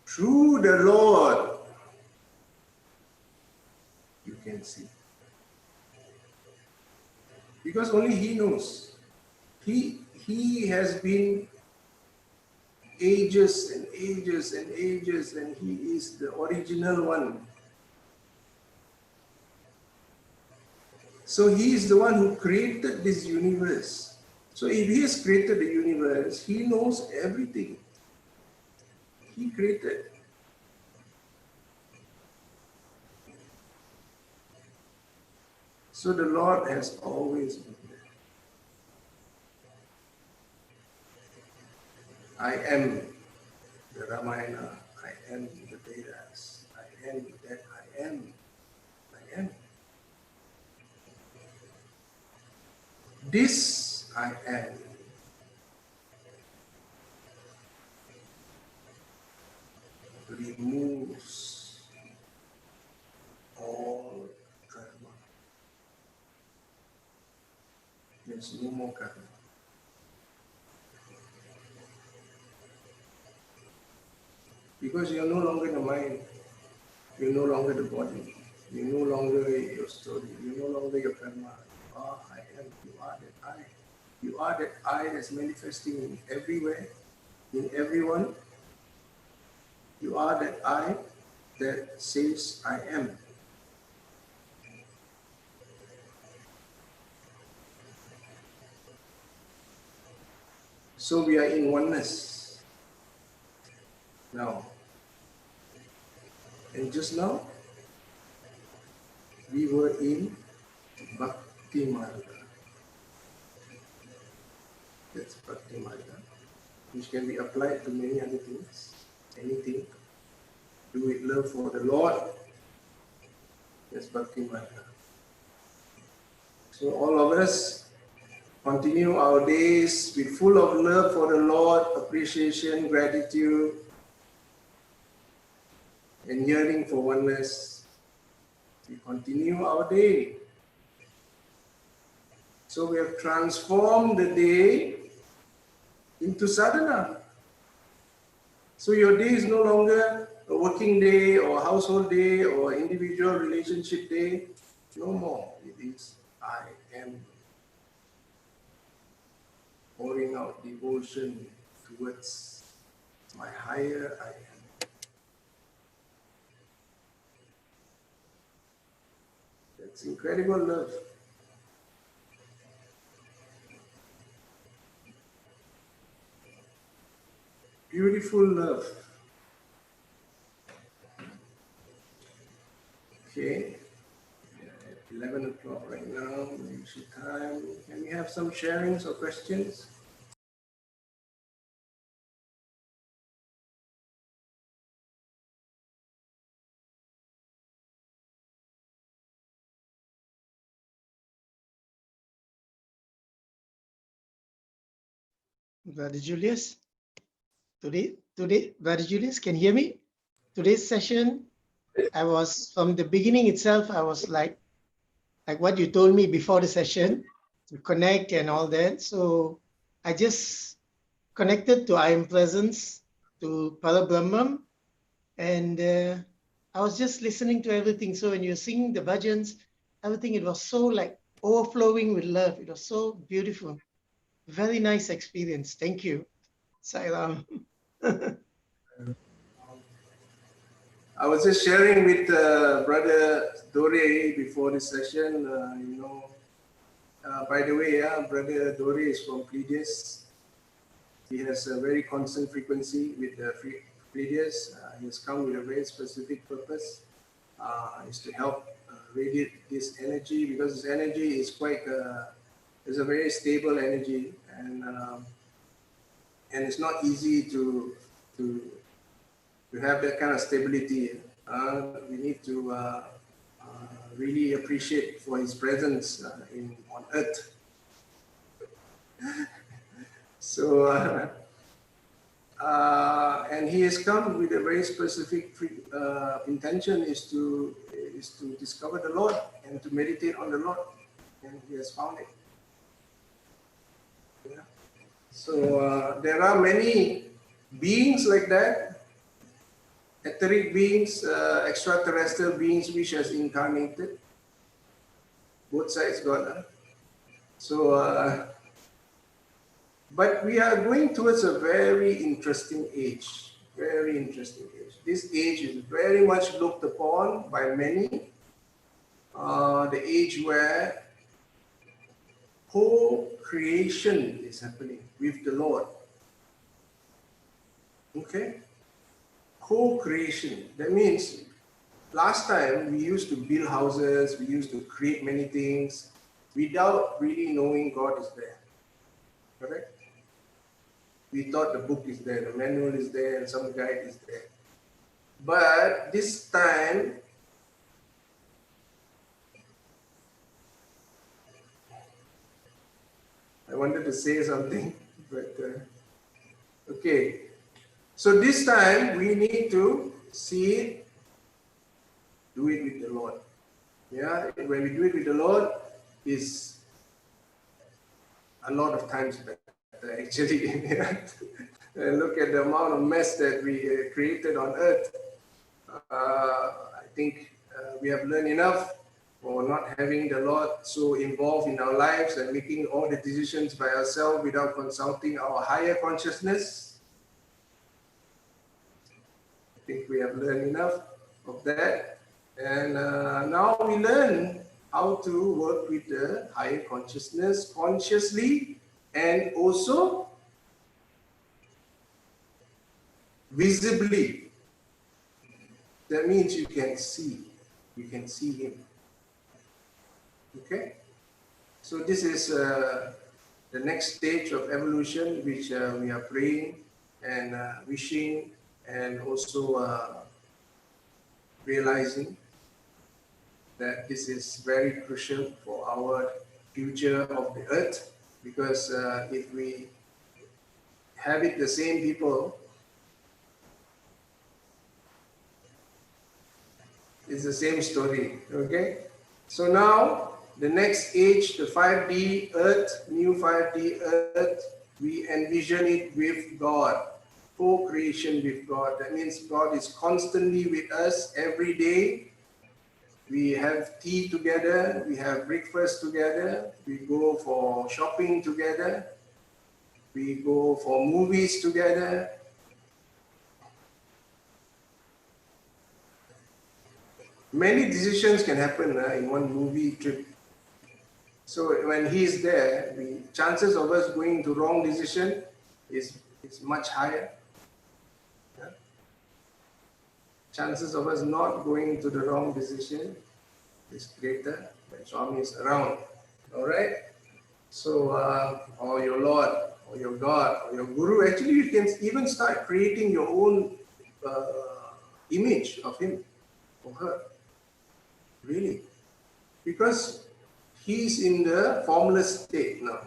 through the Lord, you can see. Because only He knows. He has been ages and ages and ages, and He is the original one. So He is the one who created this universe. So if He has created the universe, He knows everything. He created. So the Lord has always been there. I am the Ramayana. I am the Vedas. I am that I am. I am. This I am. Removes all karma. There's no more karma. Because you're no longer the mind, you're no longer the body, you're no longer your story, you're no longer your karma. You are I am, you are that I. You are that I that's manifesting everywhere, in everyone. You are that I that says I am. So we are in oneness now. And just now, we were in Bhakti Marga. That's Bhakti Marga, which can be applied to many other things. Anything. Do it love for the Lord. That's Bhakti Marga. So all of us continue our days with full of love for the Lord, appreciation, gratitude, and yearning for oneness. We continue our day. So we have transformed the day into sadhana. So your day is no longer a working day or household day or individual relationship day. No more. It is I am pouring out devotion towards my higher I am. That's incredible love. Beautiful love. Okay. 11 o'clock right now, maybe time. Can we have some sharings or questions? Brother Julius, Brother Julius, can you hear me? Today's session, I was, from the beginning itself, I was like what you told me before the session, to connect and all that. So I just connected to I Am Presence, to Parabrahmam, and I was just listening to everything. So when you're singing the bhajans, everything, it was so like overflowing with love. It was so beautiful. Very nice experience. Thank you. Sairam. I was just sharing with Brother Dore before the session. By the way, Brother Dore is from Pleiades. He has a very constant frequency with the Pleiades. He has come with a very specific purpose. Is to help radiate this energy, because this energy is quite is a very stable energy, and it's not easy to have that kind of stability. We need to really appreciate for his presence on earth. So and he has come with a very specific intention, is to discover the Lord and to meditate on the Lord, and he has found it. Yeah. So there are many beings like that, etheric beings, extraterrestrial beings which has incarnated. Both sides got. So but we are going towards a very interesting age. Very interesting age. This age is very much looked upon by many. The age where co-creation is happening with the Lord. Okay? Co-creation. That means last time we used to build houses, we used to create many things without really knowing God is there. Correct? We thought the book is there, the manual is there, and some guide is there. But this time, I wanted to say something, but okay. So this time we need to see it, do it with the Lord. Yeah, when we do it with the Lord, is a lot of times better actually. And look at the amount of mess that we created on earth. I think we have learned enough for not having the Lord so involved in our lives and making all the decisions by ourselves without consulting our higher consciousness. I think we have learned enough of that. And now we learn how to work with the higher consciousness consciously and also visibly. That means you can see him. Okay? So this is the next stage of evolution, which we are praying and wishing, and also realizing that this is very crucial for our future of the earth, because if we have it the same people, it's the same story. Okay? So now the next age, the 5D earth, new 5D earth, we envision it with God co-creation with God. That means God is constantly with us every day. We have tea together, we have breakfast together, we go for shopping together, we go for movies together. Many decisions can happen in one movie trip. So when he's there, the chances of us going to wrong decision is much higher. Yeah? Chances of us not going to the wrong decision is greater when Swami is around. All right? So, or your Lord, or your God, or your Guru, actually you can even start creating your own image of him or her. Really. Because he's in the formless state now.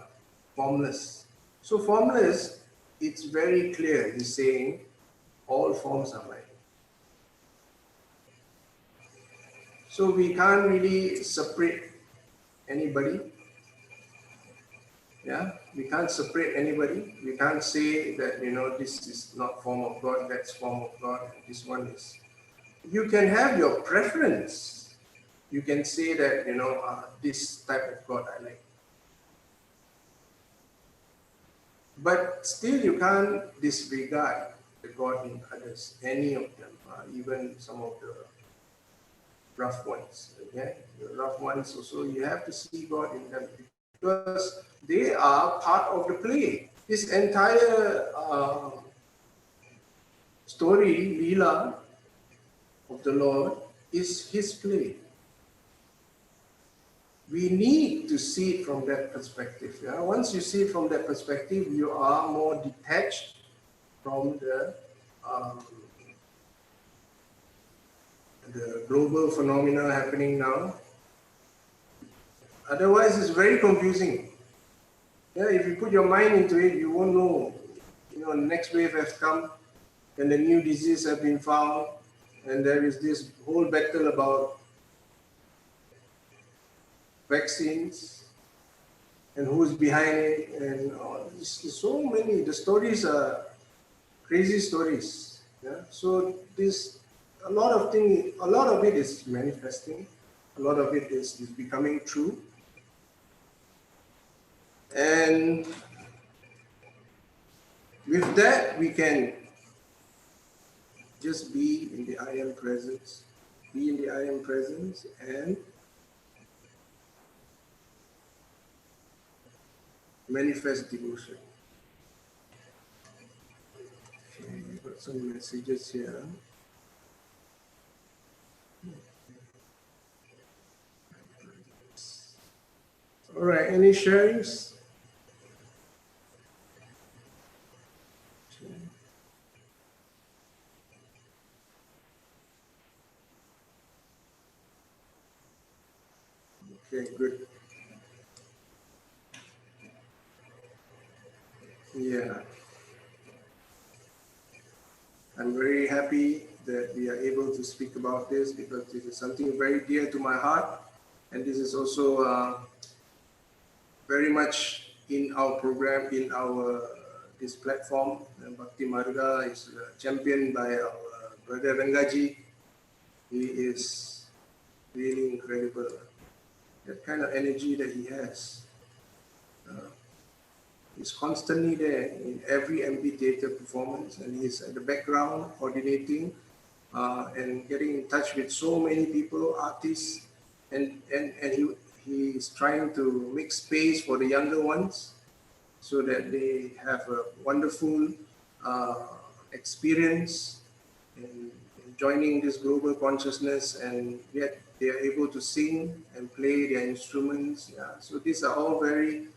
Formless. So formless, it's very clear. He's saying all forms are mine. So we can't really separate anybody. Yeah, we can't separate anybody. We can't say that, this is not form of God, that's form of God, and this one is. You can have your preference. You can say that, this type of God I like. But still you can't disregard the God in others, any of them, even some of the rough ones. Okay? The rough ones also, you have to see God in them because they are part of the play. This entire story, Leela of the Lord, is his play. We need to see it from that perspective. Yeah? Once you see it from that perspective, you are more detached from the global phenomena happening now. Otherwise, it's very confusing. Yeah, if you put your mind into it, you won't know. The next wave has come, and the new disease have been found, and there is this whole battle about vaccines and who's behind it, and there's so many. The stories are crazy stories. Yeah, so a lot of it is manifesting, a lot of it is becoming true, and with that we can just be in the I am presence, and manifest devotion. Okay, got some messages here. All right, any sharings? Okay, good. Yeah. I'm very happy that we are able to speak about this because this is something very dear to my heart, and this is also very much in our program, in our this platform. Bhakti Marga is championed by our brother Rangaji. He is really incredible. That kind of energy that he has. He's constantly there in every amphitheater performance, and he's at the background coordinating and getting in touch with so many people, artists, and he is trying to make space for the younger ones so that they have a wonderful experience in joining this global consciousness, and yet they are able to sing and play their instruments. Yeah. So these are all very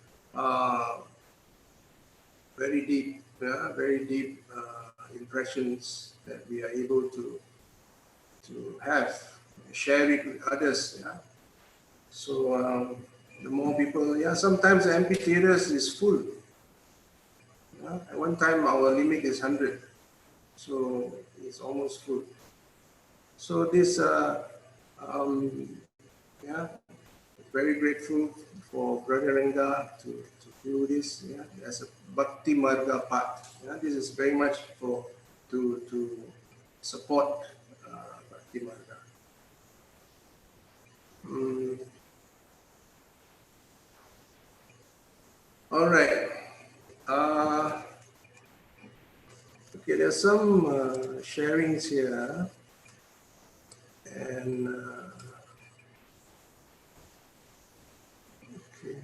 deep, impressions that we are able to have, share it with others. Yeah. So the more people, sometimes the amphitheaters is full. Yeah. At one time, our limit is 100, so it's almost full. So this, very grateful for Brother Renga to do this. Yeah, as a Bhakti Marga path. Yeah, this is very much for to support Bhakti Marga. All right. Okay, there's some sharings here, and okay.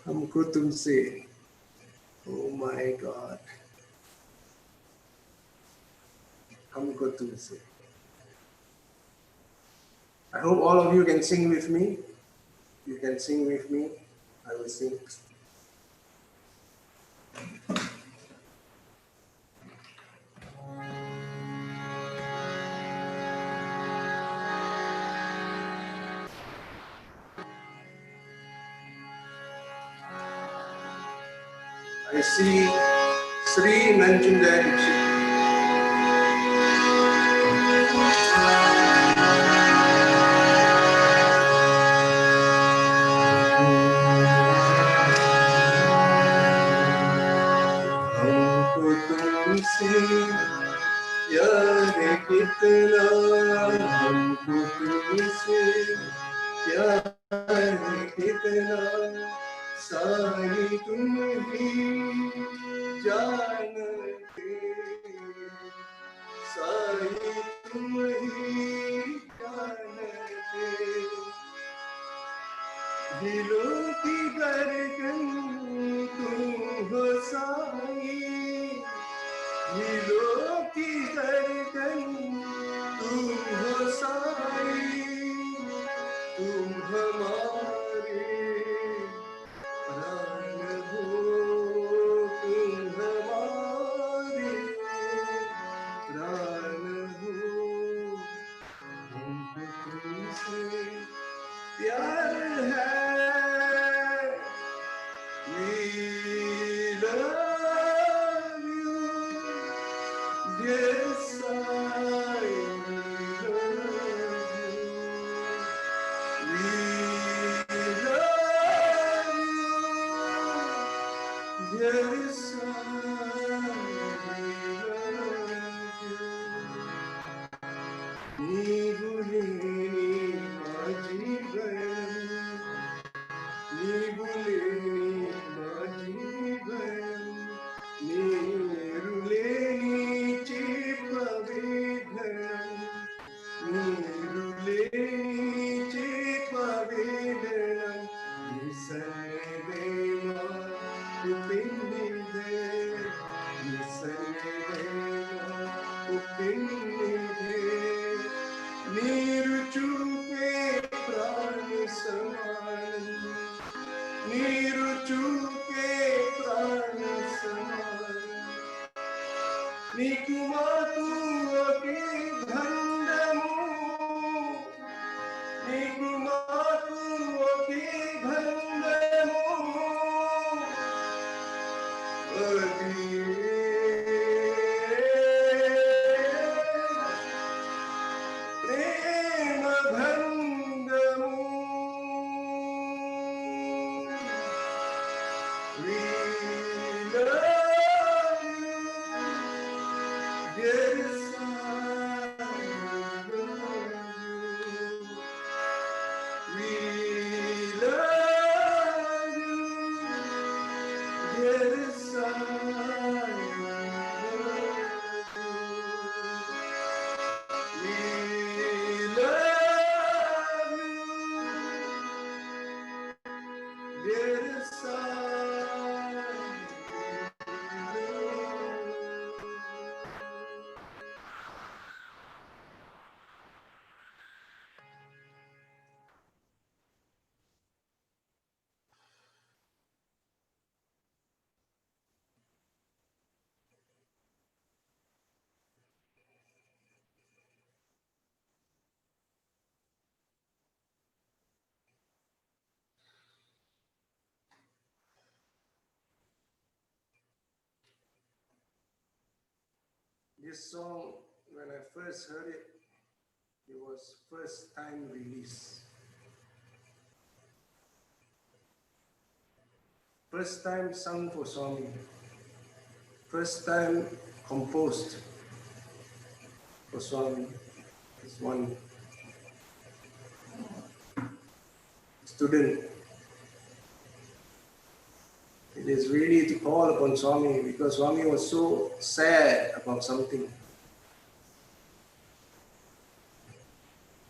हमको तुमसे, oh my God, हमको तुमसे. I hope all of you can sing with me. You can sing with me. I will sing. I see Sri Nanjundan. हमको तुमसे प्यार कितना, हमको तुमसे प्यार कितना, सारी तुम ही जानते, सारी तुम ही जानते. दिलों की धड़कन तुम हो साई, दिलों की धड़कन तुम हो साई, तुम हमारे प्राण हो, तुम हमारे प्राण हो. हमको तुमसे प्यार है. We love you, yes I love you. We love you, yes I love you. ನೀಗುಲೇ ಜೀವನ, ನೀಗುಲೇ ಜೀವನ, ನೀರುಲೇ ಚಿಪವೇದನ, ನೀರುಲೇ ಚಿಪವೇದನ, ನಿಸನೇದೇವ ಉಪಿನ್ನಿದೆ, ನಿಸನೇದೇವ ಉಪಿನ್ನಿದೆ. ನೀರು ಚೂಪೆ ಪ್ರಾಣ ಸಮಾನ, ನೀರು ಚೂಪೆ ಪ್ರಾಣ ಸಮಾನ, నీకు మాకు ఒకే బంధము, నీకు మాకు ఒకే బంధము, అది ప్రేమ బంధము. We love you, yes I love you. We love you, yes I love you. We love you, yes I love you. This song, when I first heard it, it was first time release. first time sung for Swami, first time composed for Swami is one student. It is really to call upon Swami because Swami was so sad about something.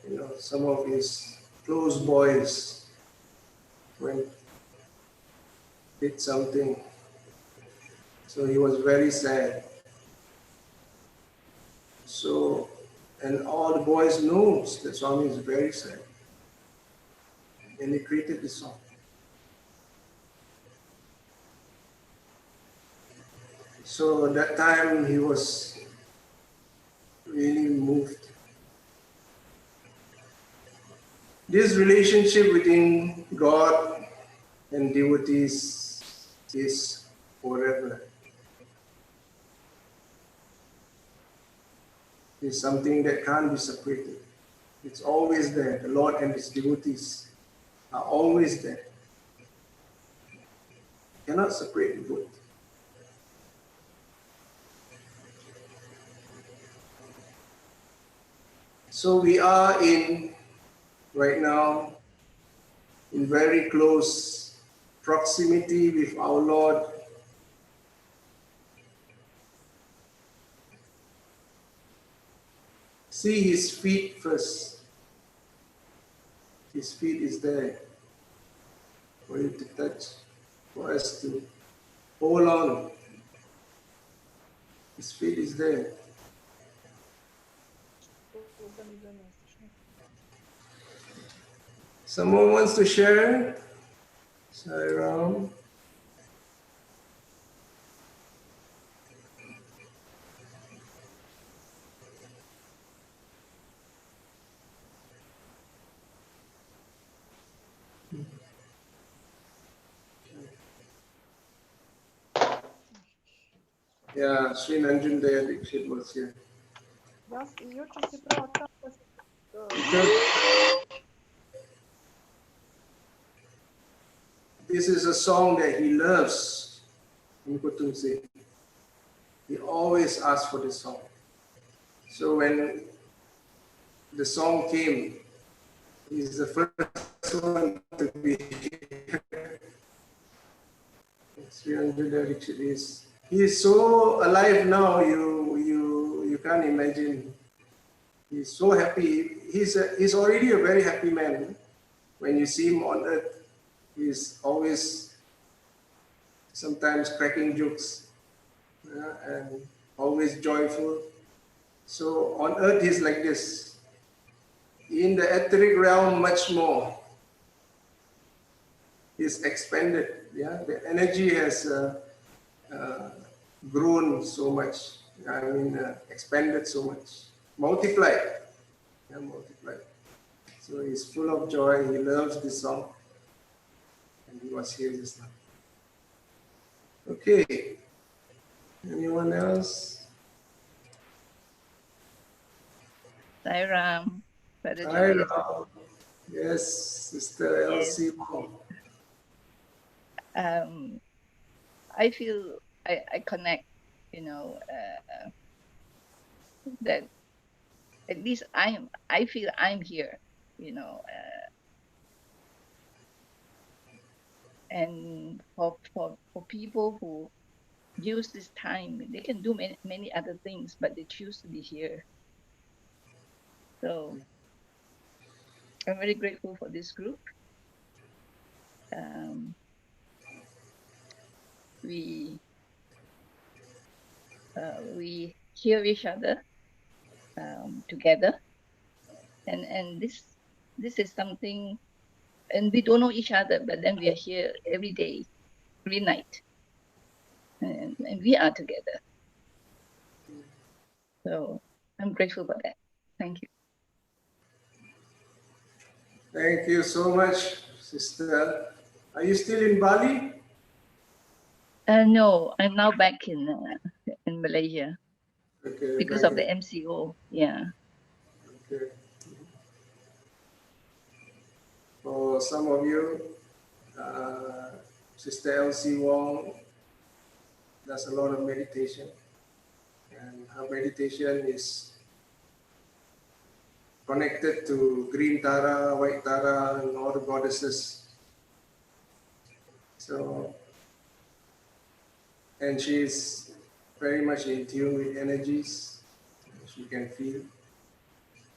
You know, some of his close boys did something. So he was very sad. So, and all the boys knows that Swami is very sad. And he created this song. So at that time he was really moved. This relationship between God and devotees is forever. It's something that can't be separated. It's always there. The Lord and His devotees are always there. Cannot separate the both. So we are right now in very close proximity with our Lord. See His feet first. His feet is there for you to touch, for us to hold on. His feet is there. Someone wants to share? Sai Ram. Yeah, Sri Nanjun Daya Dikshit was here. This is a song that he loves. He always asks for this song. So when the song came, he's the first one to be here. Sri Nanjun Daya Dikshit is. He is so alive now. You can't imagine. He's so happy. He's already a very happy man. When you see him on earth, he's always sometimes cracking jokes and always joyful. So on earth, he's like this. In the etheric realm, much more. He's expanded. Yeah, the energy has grown so much. Expanded so much. Multiplied. Yeah, multiplied. So he's full of joy. He loves this song. And he was here just now. Okay. Anyone else? Sai Ram. Hi, Ram. Yes, Sister Elsie. I feel I connect, that at least I feel I'm here, and for people who use this time, they can do many other things, but they choose to be here. So I'm very grateful for this group. We hear each other together, and this is something, and we don't know each other, but then we are here every day, every night, and we are together. So I'm grateful for that. Thank you. Thank you so much, Sister. Are you still in Bali? No, I'm now back in Malaysia, Okay, because of the MCO. Yeah. Okay. For some of you, Sister Elsie Wong does a lot of meditation, and her meditation is connected to green Tara, white Tara, and all the goddesses. So, and she's very much in tune with energies. She can feel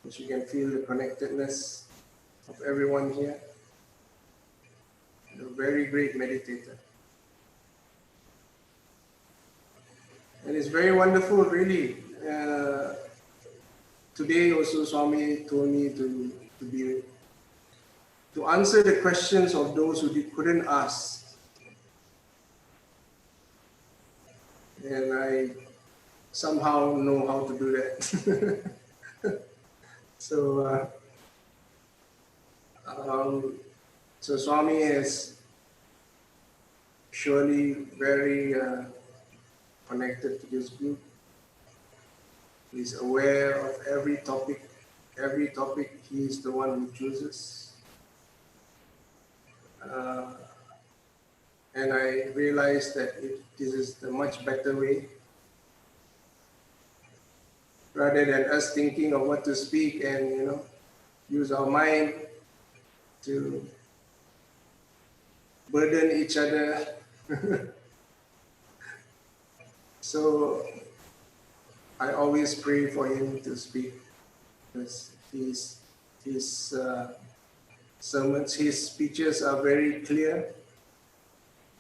the connectedness of everyone here. A very great meditator. And it's very wonderful, really. Today also Swami told me to answer the questions of those who couldn't ask. And I somehow know how to do that. So Swami is surely very connected to this group. He's aware of every topic. Every topic, he is the one who chooses. And I realized that this is the much better way. Rather than us thinking of what to speak and use our mind to burden each other. So I always pray for him to speak, because his sermons, his speeches are very clear.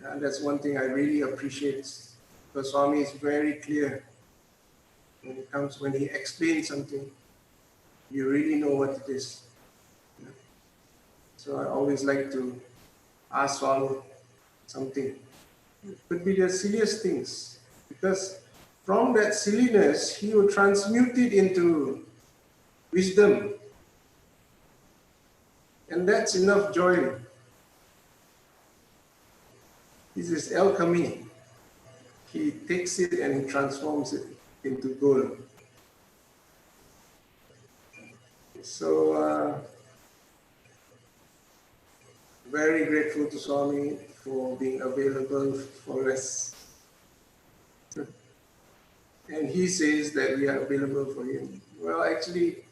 And that's one thing I really appreciate, because Swami is very clear. When he explains something, you really know what it is. So I always like to ask Swami something. It could be the silliest things, because from that silliness, he will transmute it into wisdom. And that's enough joy. This is alchemy. He takes it and he transforms it into gold. So, very grateful to Swami for being available for us. And he says that we are available for him. Well, actually,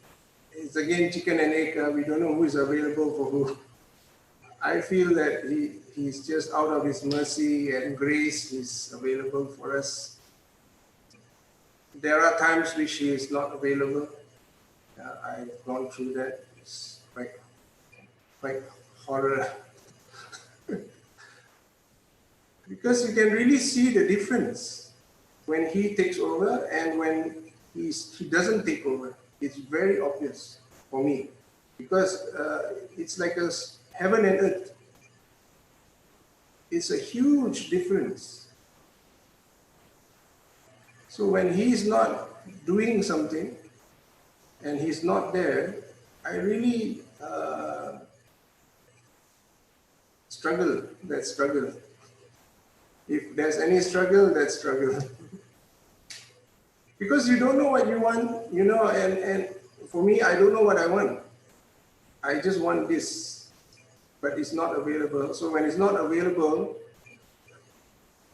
it's again chicken and egg. We don't know who is available for who. I feel that he's just out of his mercy and grace, he's available for us. There are times which he is not available. I've gone through that. It's quite horror. Because you can really see the difference when he takes over and when he doesn't take over. It's very obvious for me, because it's like a heaven and earth. It's a huge difference. So when he's not doing something and he's not there, I really struggle. If there's any struggle, that's struggle. Because you don't know what you want, and for me, I don't know what I want. I just want this, but it's not available. So when it's not available,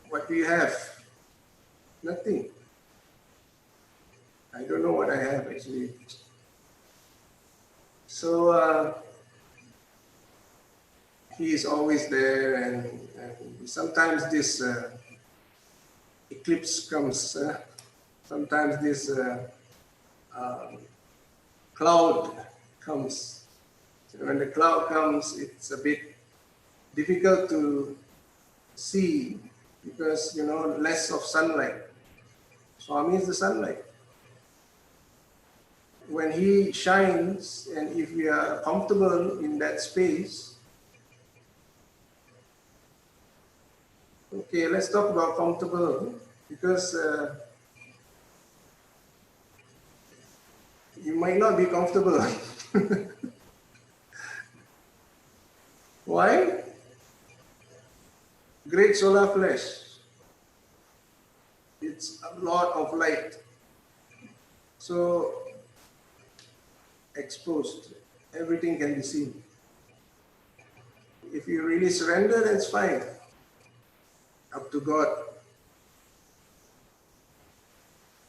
what do you have? Nothing. I don't know what I have actually. So he is always there, and sometimes this eclipse comes. Sometimes this cloud comes. So when the cloud comes, it's a bit difficult to see, because less of sunlight. Swami is the sunlight. When he shines, and if we are comfortable in that space, okay, let's talk about comfortable, because you might not be comfortable. Why? Great solar flash. It's a lot of light. So exposed, everything can be seen. If you really surrender, that's fine. up to God.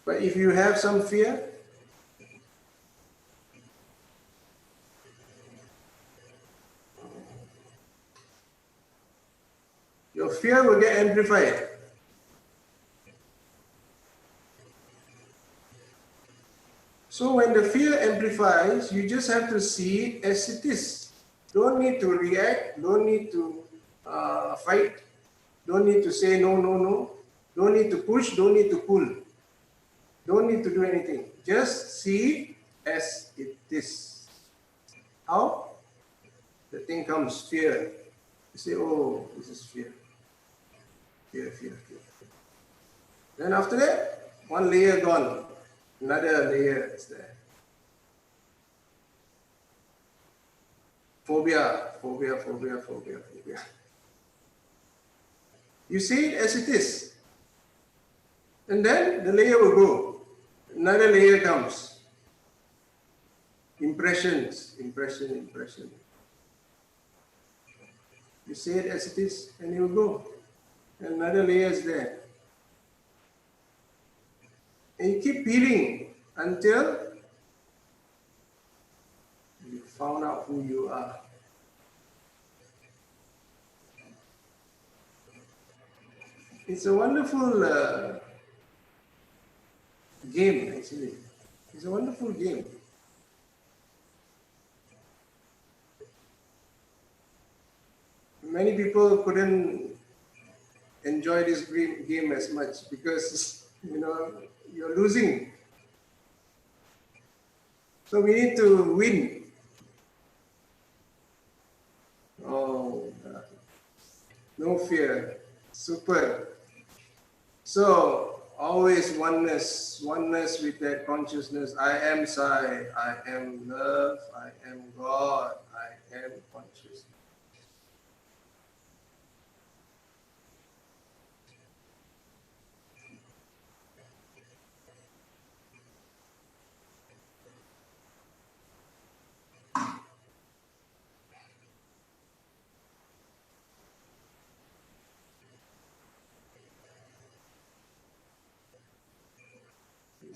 But if you have some fear, your fear will get amplified. So when the fear amplifies, you just have to see it as it is. Don't need to react, don't need to fight, don't need to say no, no, no. Don't need to push, don't need to pull. Don't need to do anything. Just see it as it is. How? The thing comes, fear. You say, oh, this is fear. Fear, fear, fear. Then after that, one layer gone. Another layer is there. Phobia, phobia, phobia, phobia, phobia. You see it as it is. And then the layer will go. Another layer comes. Impressions, impression, impression. You say it as it is, and it will go. And another layer is there. And you keep peeling until you found out who you are. It's a wonderful game, actually. It's a wonderful game. Many people couldn't enjoy this game as much because, you're losing. So we need to win. Oh, God. No fear. Super. So always oneness with that consciousness. I am Sai, I am love, I am God, I am consciousness.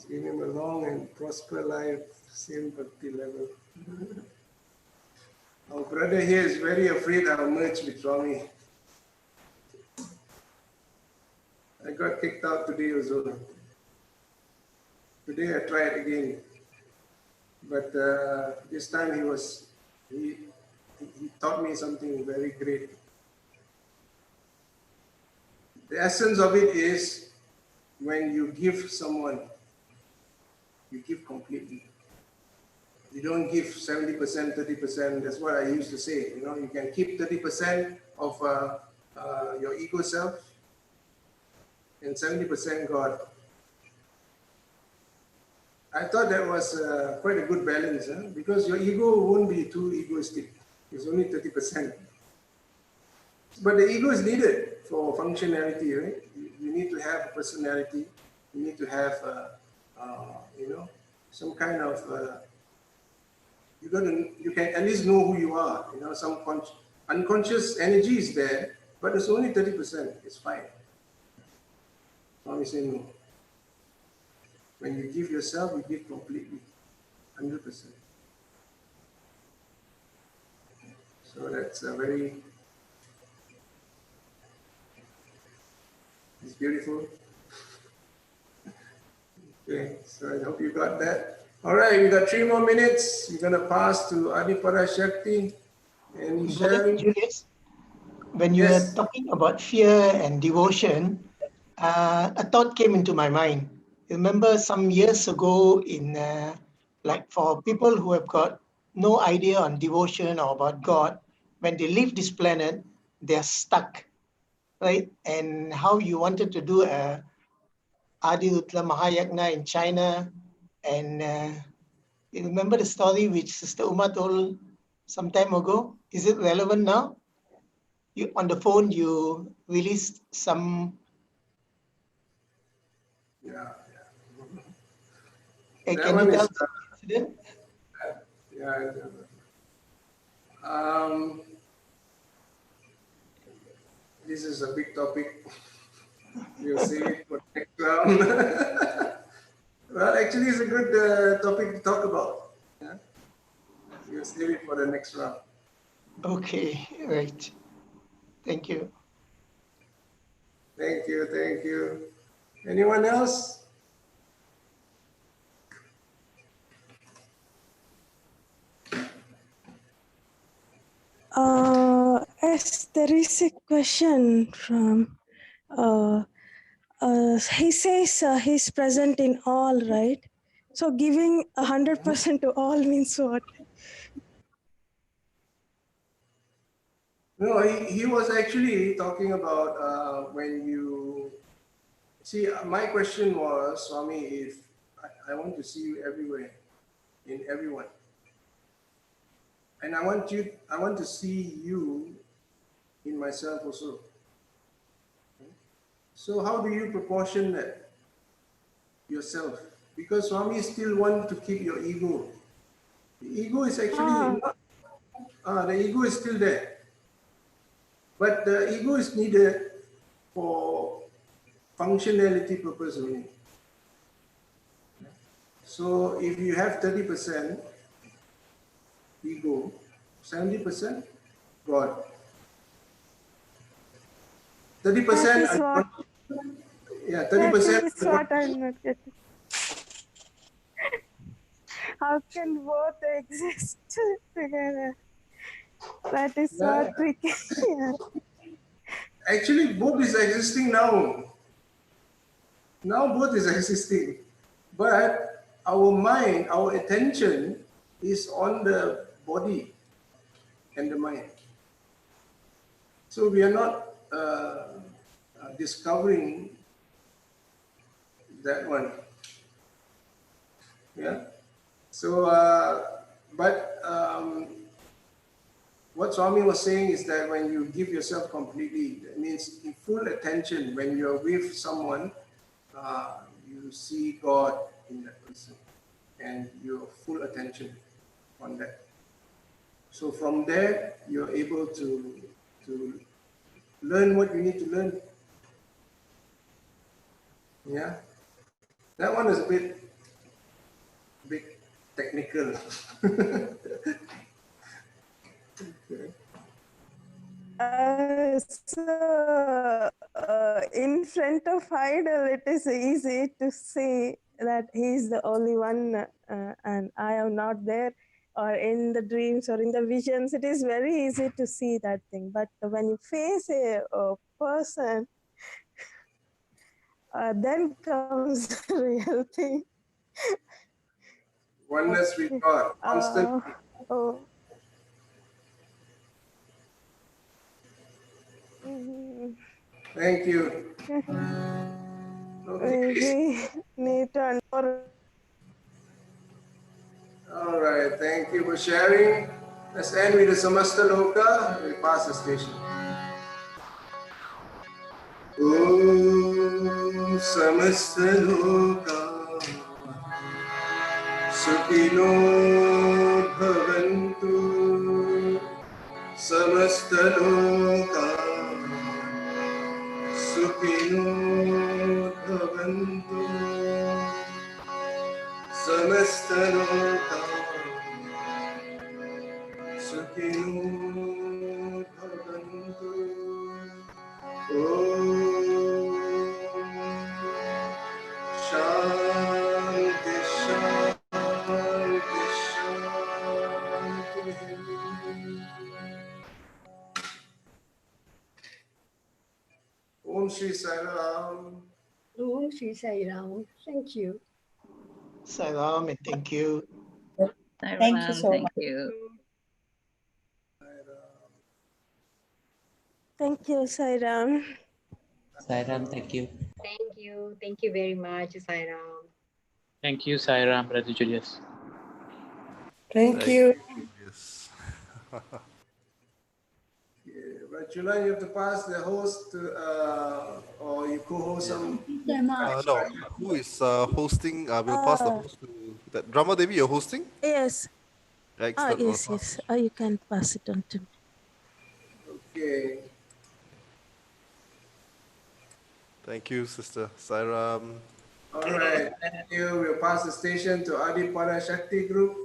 Give him a long and prosper life, same Bhakti level. Our brother here is very afraid I'll merge with Swami. I got kicked out today also. Today I tried again. But this time he taught me something very great. The essence of it is when you give someone, you give completely. You don't give 70%, 30%. That's what I used to say. You can keep 30% of your ego self and 70% God. I thought that was quite a good balance, because your ego won't be too egoistic. It's only 30%. But the ego is needed for functionality, right? You need to have a personality. You need to have, some kind of. You can at least know who you are. Some unconscious energy is there, but it's only 30%. It's fine. Swami say no. When you give yourself, you give completely, 100%. So that's it's beautiful. Okay, so I hope you got that. All right, we got 3 more minutes. We're going to pass to Adipara Shakti. Any Brother sharing? Julius, when you were talking about fear and devotion, a thought came into my mind. Remember some years ago like for people who have got no idea on devotion or about God, when they leave this planet, they're stuck, right? And how you wanted to do a Adi Utla Mahayagna in China. And you remember the story which Sister Uma told some time ago? Is it relevant now? On the phone, you released some. Yeah. Can you tell some incident? Yeah. This is a big topic. We'll save it for the next round. Well, actually, it's a good topic to talk about. Yeah? We'll save it for the next round. Okay, right. Thank you. Thank you, thank you. Anyone else? Yes, there is a question from. He says he's present in all, right? So giving 100% to all means what? No, he was actually talking about when you see. My question was, Swami, if I want to see you everywhere, in everyone, and I want to see you in myself also. So how do you proportion that yourself? Because Swami still want to keep your ego. The ego is actually not. The ego is still there, but the ego is needed for functionality purpose only. So if you have 30% ego, 70% God. 30%. That is what. Yeah, That 30%. is what I'm not getting. How can both exist together? That is Yeah. what we can. Yeah. Actually, both is existing now. Now both is existing, but our mind, our attention is on the body and the mind. So we are not discovering that one. Yeah. So, but what Swami was saying is that when you give yourself completely, that means in full attention. When you're with someone, you see God in that person, and your full attention on that. So from there, you're able to learn what you need to learn. Yeah, that one is a bit technical. In front of idol, it is easy to say that he's the only one and I am not there, or in the dreams or in the visions, it is very easy to see that thing. But when you face a person, then comes the real thing. Oneness with Okay. God, constant. Oh. Mhm. Thank you. Okay. Maybe need to understand. All right. Thank you for sharing. Let's end with the Samasta Loka. We'll pass the station. Om Samasta Loka Sukhino Bhavantu Samasta Loka Sukhino Bhavantu Samasta Loka Sukhino Bhavantu. Shanti, Shanti, Shanti. Om Shri Sai Ram. Oh, Sri Sai Ram. Thank you. Salam and thank you. Thank you so much. You. Thank you, Sairam. Sairam, thank you. Thank you. Thank you very much, Sai Ram. Thank you, Sairam, Brother Julius. Thank you. Yes. But July, you have to pass the host to, or you co-host some. No, who is hosting? We'll pass the host to that. Drama Devi, you're hosting? Yes. Excellent. We'll Yes, pass. yes. You can pass it on to me. Okay. Thank you, Sister Sairam. All right, thank you. We'll pass the station to Adi Para Shakti Group.